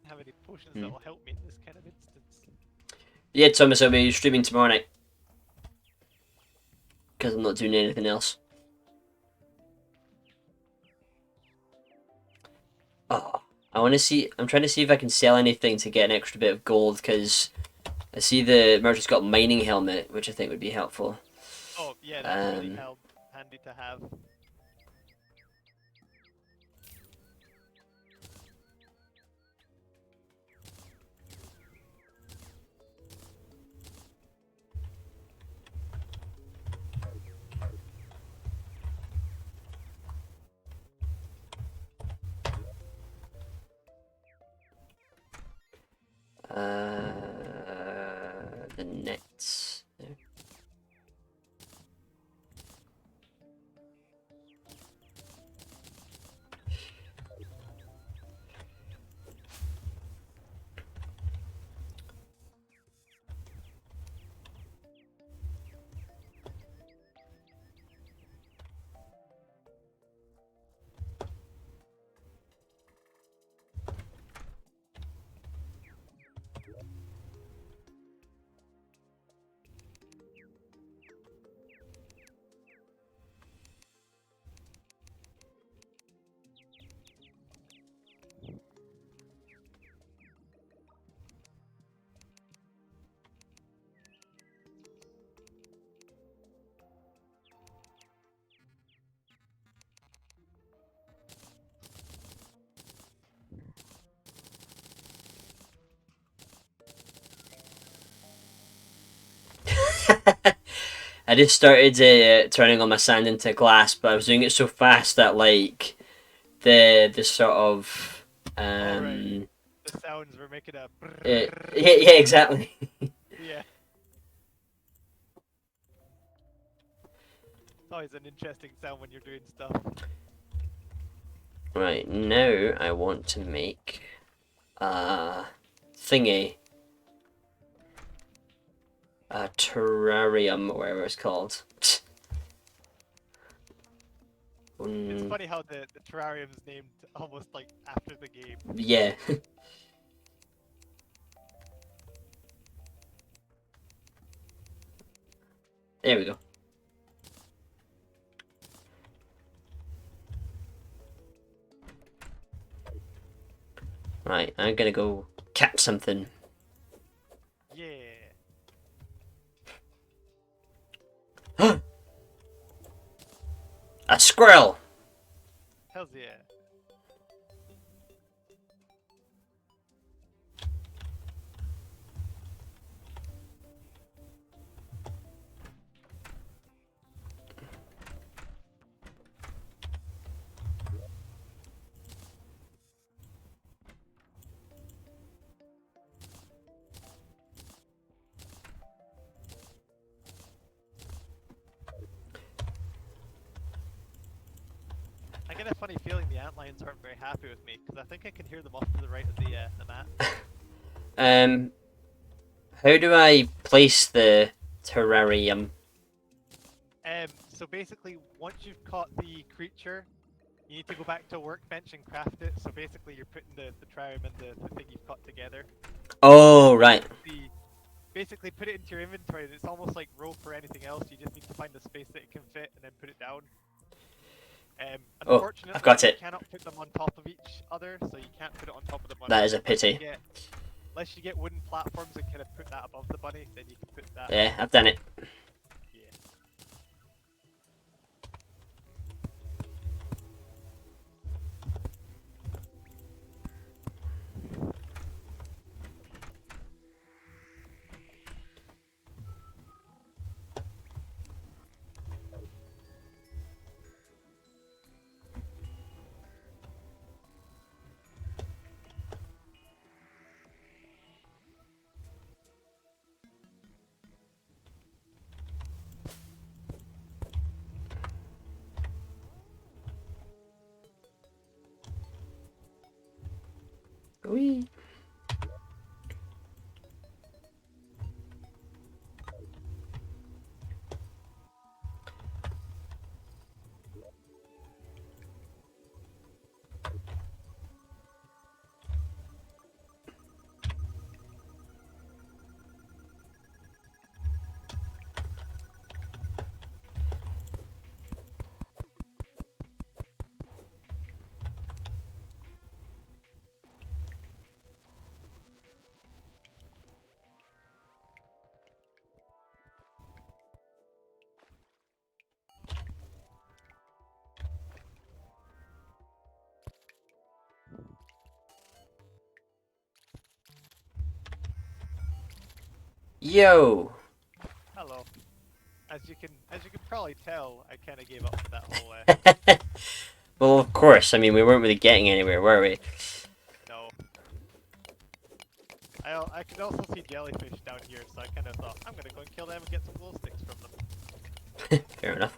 Have any potions that will help me in this kind of instance? Yeah, Thomas, I'll be streaming tomorrow night because I'm not doing anything else. Oh, I want to see. I'm trying to see if I can sell anything to get an extra bit of gold because I see the merchant's got mining helmet, which I think would be helpful. Oh yeah, that's really Um, handy to have. the nets. I just started turning all my sand into glass, but I was doing it so fast that like the sort of Alright, um the sounds were making a yeah, brrrr. yeah, exactly. Yeah, it's always an interesting sound when you're doing stuff. Right, now I want to make thingy, a terrarium, or whatever it's called. It's Mm, funny how the terrarium's named almost like after the game. yeah. There we go. Right, I'm gonna go catch something. Yeah. A squirrel! Hells yeah. I get a funny feeling feeling the antlions aren't very happy with me because I think I can hear them off to the right of the map. Um, how do I place the terrarium? So basically, once you've caught the creature, you need to go back to a workbench and craft it. So basically, you're putting the triumph and the thing you've caught together. Oh, right. Basically, put it into your inventory. And it's almost like rope or anything else. You just need to find the space that it can fit and then put it down. Oh, I've Unfortunately, got you it. cannot put them on top of each other, so you can't put it on top of the bunny. That is a pity. Unless you get wooden platforms and kind of put that above the bunny, then you can put that. Yeah, I've done it. Yeah. Whee. Yo. Hello. As you can probably tell, I kind of gave up that whole. Well, of course. I mean, we weren't really getting anywhere, were we? No. I could also see jellyfish down here, so I kind of thought I'm gonna go and kill them and get some glow sticks from them. Fair enough.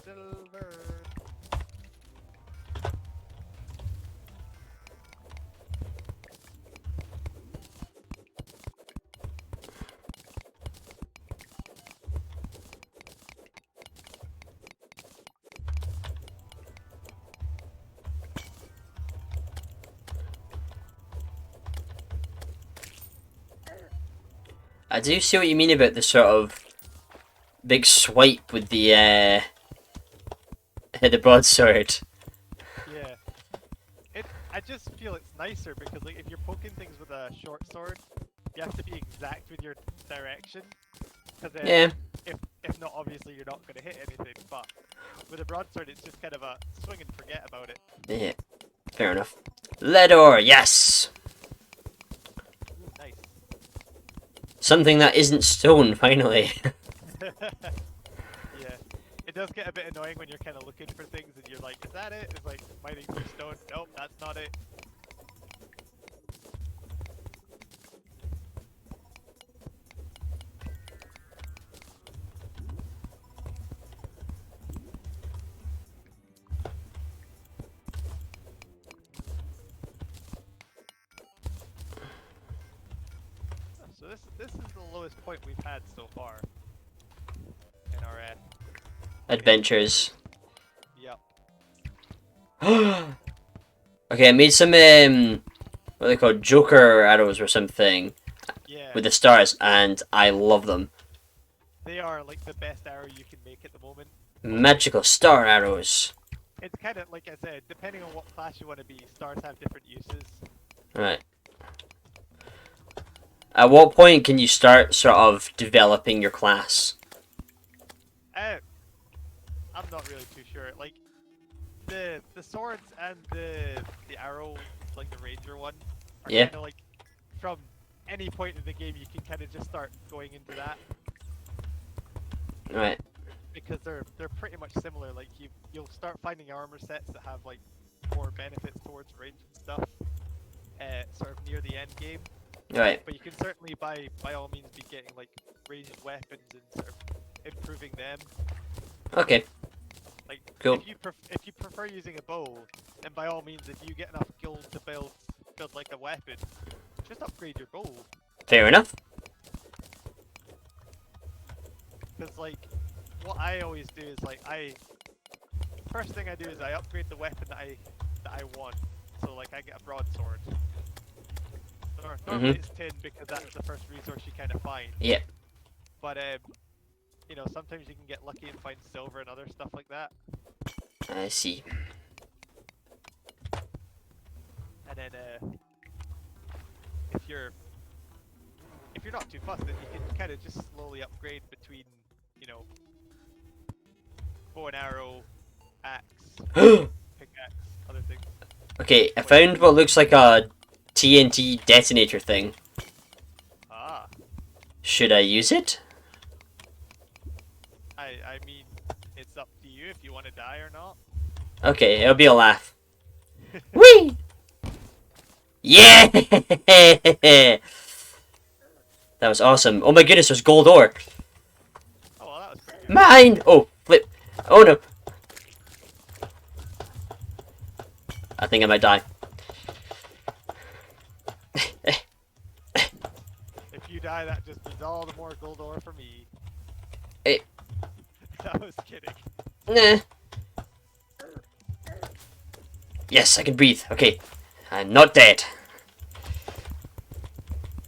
Silver. I do see what you mean about the sort of big swipe with the broadsword. Yeah. I just feel it's nicer because like if you're poking things with a short sword, you have to be exact with your direction. Because Yeah. if not, obviously you're not going to hit anything. But with a broadsword, it's just kind of a swing and forget about it. Yeah. Fair enough. Lead ore, yes. Ooh, nice. Something that isn't stone, finally. Yeah. It does get a bit annoying when you're kind of looking for things and you're like, is that it? It's like mining through stone. Nope, that's not it. So this is the lowest point we've had so far in our Adventures. Yep. Okay, I made some what are they called, Joker arrows or something Yeah. with the stars, and I love them. They are like the best arrow you can make at the moment. Magical star arrows. It's kind of like I said, depending on what class you want to be, stars have different uses. Right. At what point can you start sort of developing your class? not really too sure. Like the swords and the arrow, like the ranger one, are Yeah. kind of like from any point in the game you can kind of just start going into that Right. because they're pretty much similar. Like you'll start finding armor sets that have like more benefits towards range and stuff, sort of near the end game. Right. But you can certainly by all means be getting like ranged weapons and sort of improving them. Okay. Like Cool. if you prefer using a bow, then by all means, if you get enough gold to build like a weapon, just upgrade your bow. Fair enough. Because like what I always do is like first thing I do is I upgrade the weapon that I want. So like I get a broadsword. Normally it's tin because that's the first resource you kind of find. Yeah. But you know, sometimes you can get lucky and find silver and other stuff like that. I see. And then if you're not too fussed, then you can kind of just slowly upgrade between, you know, bow and arrow, axe, pickaxe, other things. Okay, I found what looks like a TNT detonator thing. Ah, Should I use it? I mean, it's up to you if you want to die or not. Okay, it'll be a laugh. Whee! Yeah! That was awesome. Oh my goodness, there's gold ore. Oh, well, that was pretty good. Mine! Oh, flip. Oh no. I think I might die. If you die, that just means all the more gold ore for me. Eh. I was kidding. Nah. Yes, I can breathe. Okay. I'm not dead.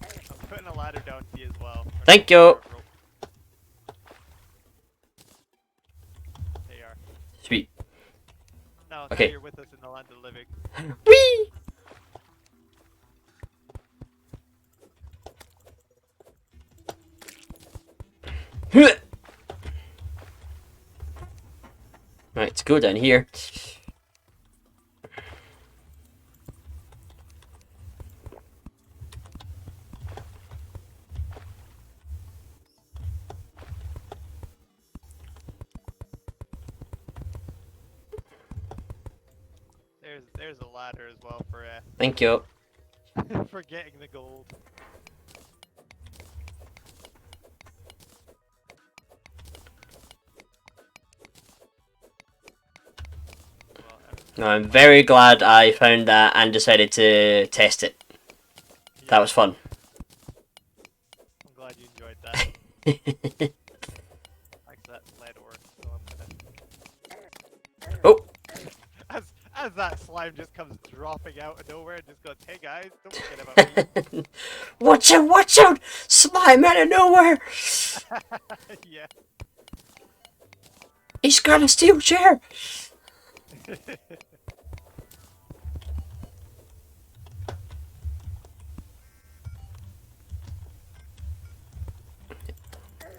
I'm putting a ladder down to you as well. Thank you. There you are. Sweet. Now Okay. you're with us in the land of the living. Whee! Right, let's go down here. There's a ladder as well for Thank you. for getting the gold. Well, No, I'm very glad I found that and decided to test it. That was fun. I'm glad you enjoyed that. Like that lead ore. So I'm gonna... Oh! As that slime just comes dropping out of nowhere and just goes, "Hey guys, don't forget about me." Watch out! Watch out! Slime out of nowhere! Yeah. He's got a steel chair!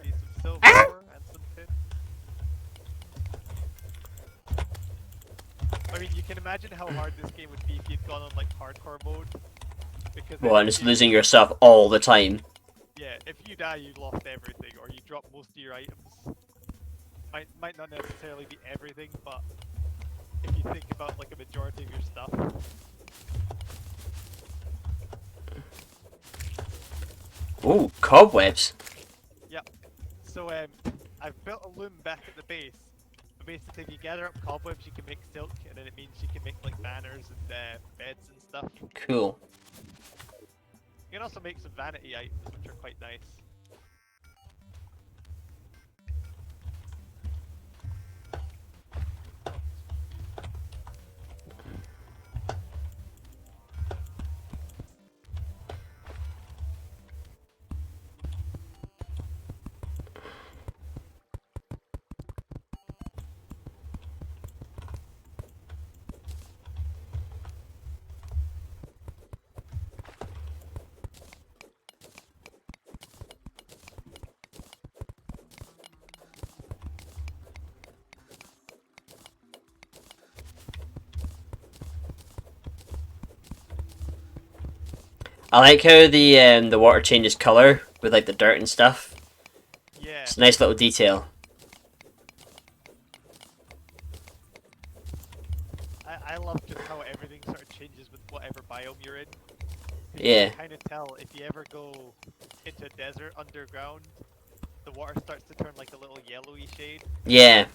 See some silver and some tin. I mean, you can imagine how hard this game would be if you'd gone on like hardcore mode. Because Well, and just losing your stuff all the time. yeah, if you die, you lost everything, or you drop most of your items. Might not necessarily be everything, but if you think about like a majority of your stuff. Ooh, cobwebs. Yep. So I've built a loom back at the base. But basically, if you gather up cobwebs, you can make silk, and then it means you can make like banners and beds and stuff. Cool. You can also make some vanity items, which are quite nice. I like how the water changes color with like the dirt and stuff. Yeah. It's a nice little detail. I love just how everything sort of changes with whatever biome you're in. 'Cause you Yeah. can kind of tell if you ever go into a desert underground, the water starts to turn like a little yellowy shade. Yeah.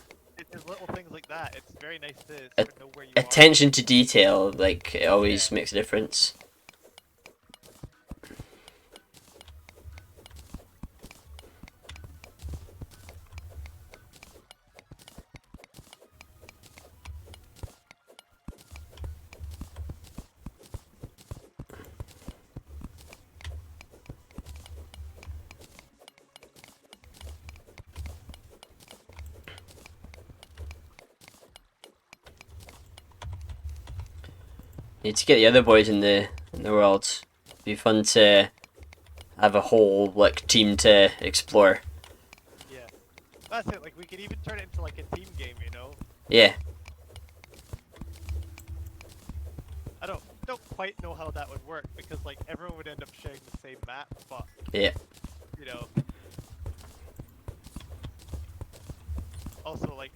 There's little things like that. It's very nice to A- sort of know where you are. Attention to detail, like it Yeah. always makes a difference. Need to get the other boys in the world. Be fun to have a whole like team to explore. Yeah. That's it. Like we could even turn it into like a team game, you know? Yeah. I don't quite know how that would work because like everyone would end up sharing the same map, but Yeah. you know. Also like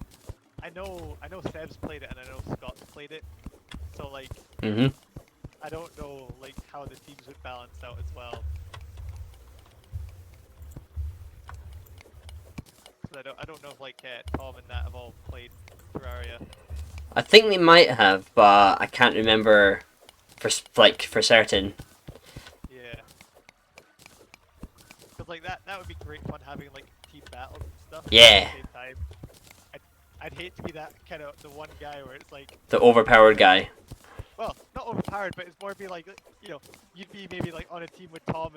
I know Seb's played it and I know Scott's played it. So like Mhm. I don't know like how the teams would balance out as well. So I don't know if like Tom and that have all played Terraria. I think they might have, but I can't remember for certain. Yeah. Cause like that would be great fun having like team battles and stuff. But Yeah. at the same time, I'd hate to be that kind of the one guy where it's like, The overpowered guy. well, not overpowered, but it's more be like, you know, you'd be maybe like on a team with Tom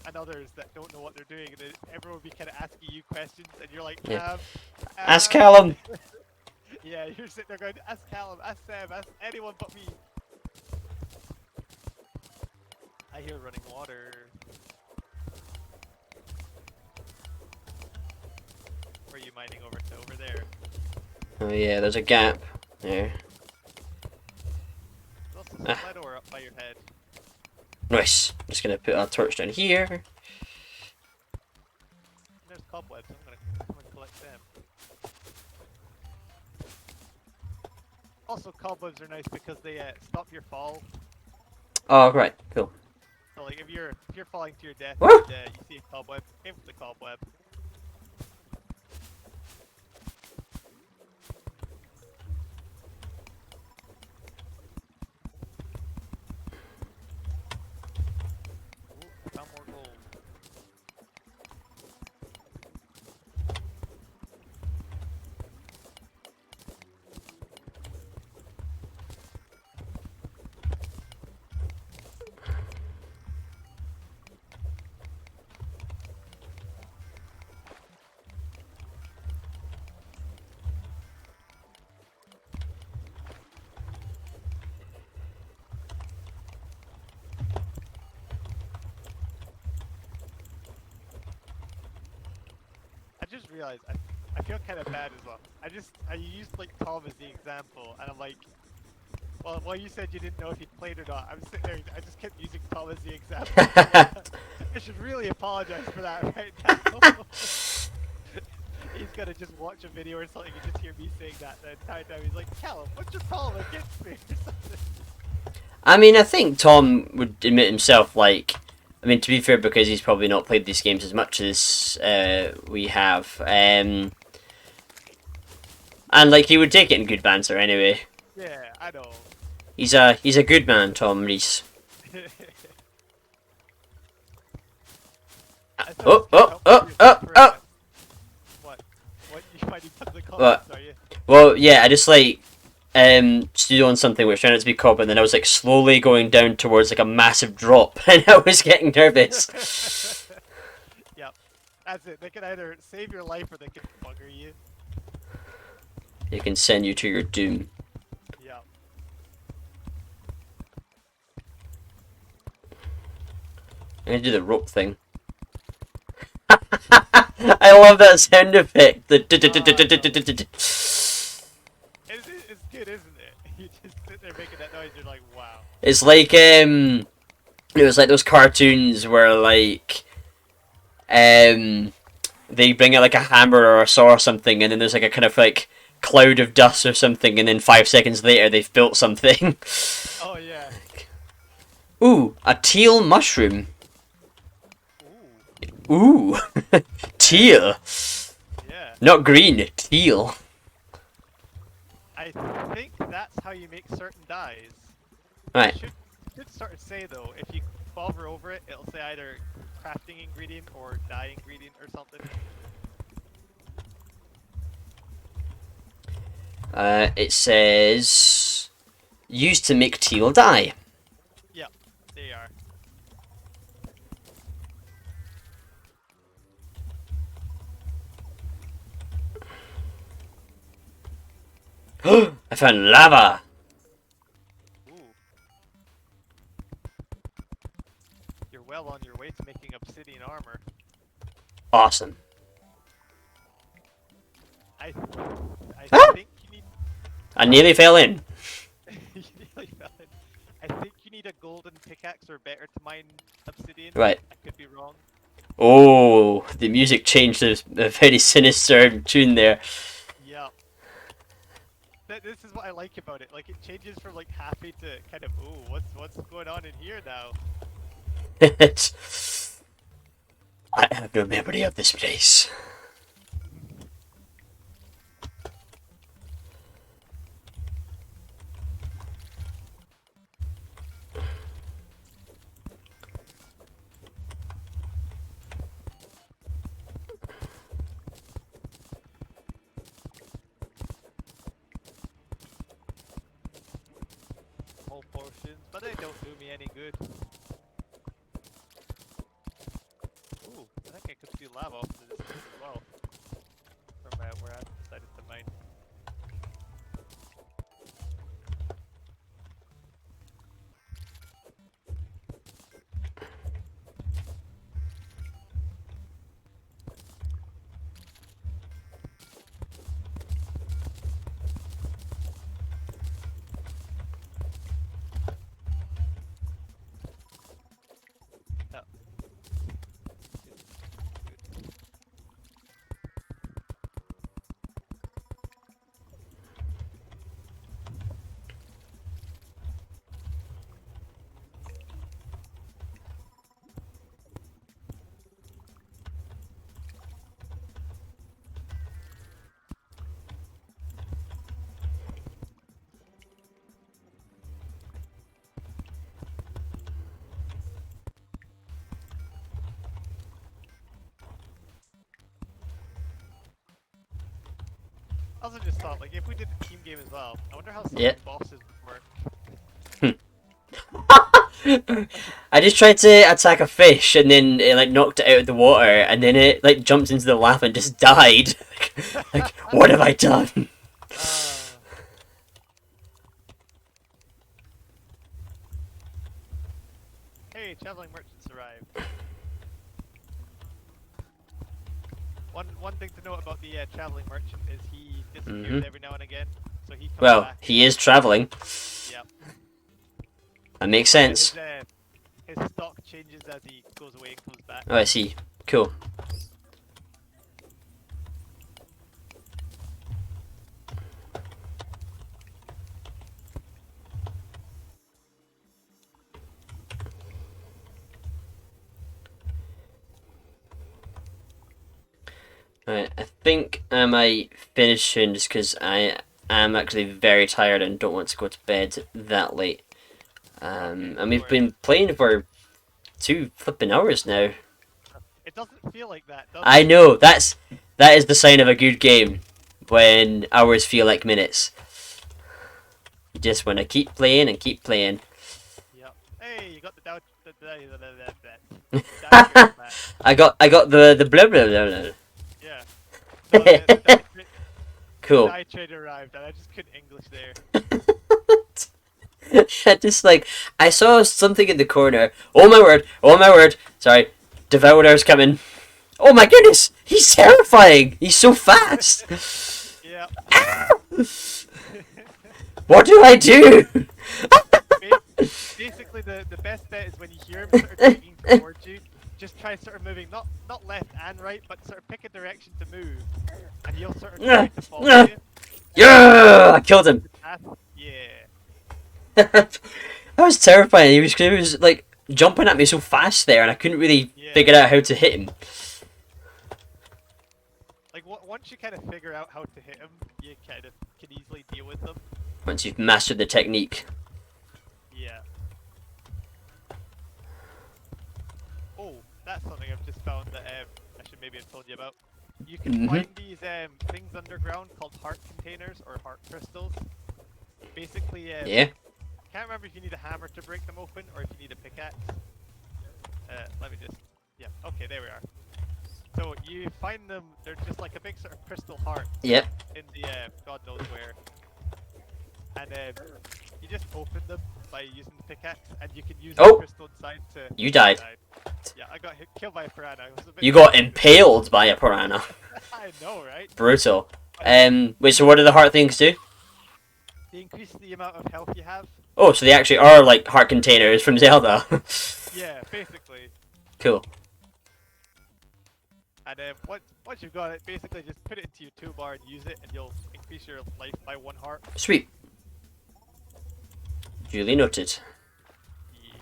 and others that don't know what they're doing, and then everyone would be kind of asking you questions, and you're like, Yeah. Ask um. Calum. Yeah, you're sitting there going, ask Calum, ask Seb, ask anyone but me. I hear running water. Where are you mining over to? Over there. Oh yeah, there's a gap there. There's also some Ah. lead ore up by your head. Nice. Just gonna put a torch down here. And there's cobwebs. I'm gonna come and collect them. Also, cobwebs are nice because they stop your fall. Oh right, cool. So like if you're falling to your death Woo! and you see a cobweb, aim for the cobweb. Ooh, I found more gold. I just realized I feel kind of bad as well. I used like Tom as the example, and I'm like, well, you said you didn't know if he'd played or not. I'm sitting there, I just kept using Tom as the example. I should really apologize for that right now. He's gonna just watch a video or something and just hear me saying that the entire time. He's like, Calum, what's your problem against me or something? I mean, I think Tom would admit himself, like, I mean, to be fair, because he's probably not played these games as much as we have, and like he would take it in good banter anyway. Yeah, I know. He's a good man, Tom Reese. I thought Oh, it was kinda oh, oh, helpful oh, for, oh! What? What? You might need some of the What? comments, are you? Well, yeah, I just like stood on something which turned out to be copper, and then I was like slowly going down towards like a massive drop, and I was getting nervous. Yep. That's it. They can either save your life or they can bugger you. It can send you to your doom. Yep. I'm gonna do the rope thing. I love that sound effect. It's good, isn't it? You just sit there making that noise. You're like, wow. It's like It was like those cartoons where like they bring out like a hammer or a saw or something, and then there's like a kind of like cloud of dust or something, and then 5 seconds later they've built something. Oh yeah. Ooh, a teal mushroom. Ooh. Ooh, teal. Yeah. Not green, teal. I think that's how you make certain dyes. Right. Should sort of say though, if you hover over it, it'll say either crafting ingredient or dye ingredient or something. It says used to make teal dye. Yep, they are. I found lava. Ooh. You're well on your way to making obsidian armor. Awesome. I Ah! think you need. I nearly fell in. You nearly fell in. I think you need a golden pickaxe or better to mine obsidian. Right. I could be wrong. Oh, the music changed to a very sinister tune there. Yep. This is what I like about it. Like it changes from like happy to kind of what's going on in here now? I have no memory of this place. Whole potions, but they don't do me any good. Ooh, I think I could see lava off to this place as well. From where I decided to mine. Oh. Good. I also just thought, like, if we did a team game as well, I wonder how some Yeah. of the bosses would work. I just tried to attack a fish and then it like knocked it out of the water and then it like jumped into the lava and just died. Like, what have I done? Hey, traveling merchants arrived. One thing to note about the traveling merchant is he disappears every now and again, so he comes Well, back. he is traveling. Yep. That makes sense. His stock changes as he goes away and comes back. Oh, I see. Cool. Right, I think I might finish soon just because I am actually very tired and don't want to go to bed that late. And we've been playing for 2 flipping hours now. It doesn't feel like that, does I it? know, that is the sign of a good game, when hours feel like minutes. You just want to keep playing and keep playing. Yep. Hey, you got the Dow. Dow back. I got the blah blah blah blah. Yeah. No, the Cool. dye trade arrived, and I just couldn't English there. I just like I saw something in the corner. Oh my word! Oh my word! Sorry, Devourer's coming. Oh my goodness! He's terrifying. He's so fast. Yeah. What do I do? Basically, honestly, the best bet is when you hear him sort of digging towards you, just try sort of moving, not left and right, but sort of pick a direction to move, and he'll sort of try to follow you. Yeah, I killed him. The path, yeah. That was terrifying. He was like jumping at me so fast there, and I couldn't really Yeah. figure out how to hit him. Like once you kind of figure out how to hit him, you kind of can easily deal with them. Once you've mastered the technique. Yeah. Oh, that's something I've just found that I should maybe have told you about. You can find these things underground called heart containers or heart crystals. Basically, Yeah. I can't remember if you need a hammer to break them open or if you need a pickaxe. Let me just... Yeah, okay, there we are. So you find them, they're just like a big sort of crystal heart Yep. in the God knows where. And you just open them by using the pickaxe and you can use the crystal inside to... You died. Yeah, I got killed by a piranha. It was a bit You got impaled by a piranha. I know, right? Brutal. Wait, so what do the heart things do? They increase the amount of health you have. Oh, so they actually are like heart containers from Zelda. Yeah, basically. Cool. And once you've got it, basically just put it into your toolbar and use it, and you'll increase your life by 1 heart. Sweet. Duly noted. Yeah.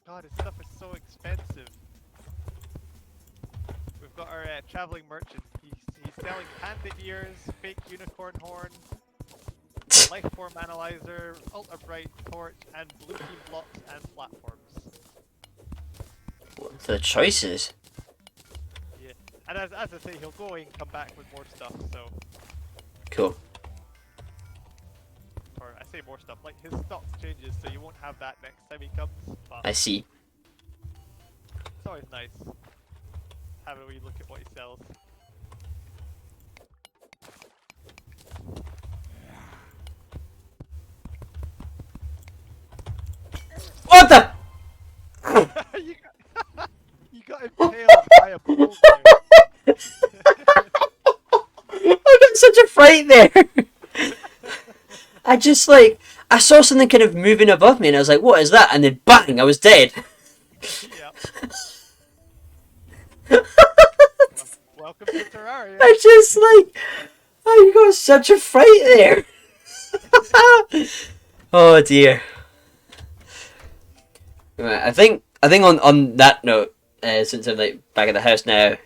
God, this stuff is so expensive. We've got our traveling merchant. He's selling panda ears, fake unicorn horn, life form analyzer, ultra bright torch, and blue team blocks and platforms. The choices. Yeah, and as I say, he'll go away and come back with more stuff. So, Cool. or I say more stuff, like his stock changes, so you won't have that next time he comes. But I see. it's always nice having a wee look at what he sells. What the? you got impaled by a bull there. I got such a fright there. I just like I saw something kind of moving above me, and I was like, "What is that?" And then bang, I was dead. Yeah. Welcome to Terraria. I just like I got such a fright there. Oh dear. Right, I think on that note, since I'm like back at the house now,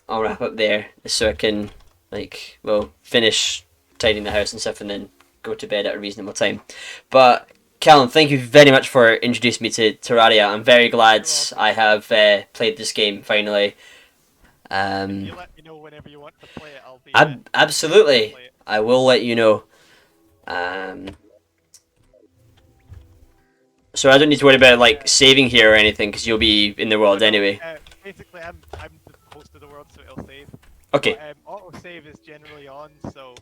I'll wrap up there so I can finish tidying the house and stuff, and then go to bed at a reasonable time. But Calum, thank you very much for introducing me to Terraria. I'm very glad I have played this game finally. If you let me know whenever you want to play it, I'll be. Absolutely, play it. I will let you know. So I don't need to worry about like saving here or anything because you'll be in the world anyway. Basically, I'm the host of the world, so it'll save. Okay. But, auto save is generally on, so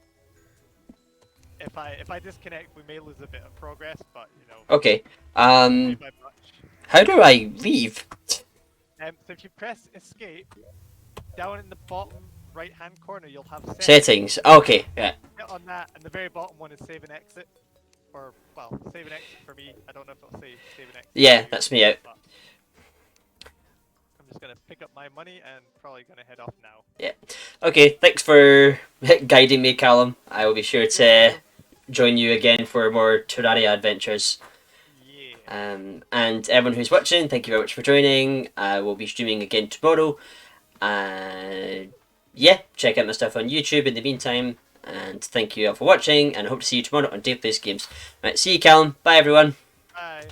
if I disconnect, we may lose a bit of progress, but you know. Okay. By much. How do I leave? So if you press escape, down in the bottom right-hand corner, you'll have Settings. Okay. Yeah. Hit on that, and the very bottom one is save and exit. Or, well, save and exit for me. I don't know if it'll say save and exit. Yeah, that's me out. I'm just gonna pick up my money and probably gonna head off now. Yeah. Okay, thanks for guiding me, Calum. I will be sure to join you again for more Terraria adventures. Yeah. And everyone who's watching, thank you very much for joining. I will be streaming again tomorrow. Yeah, check out my stuff on YouTube in the meantime. And thank you all for watching, and I hope to see you tomorrow on Dave Plays Games. Right, see you, Calum. Bye, everyone. Bye.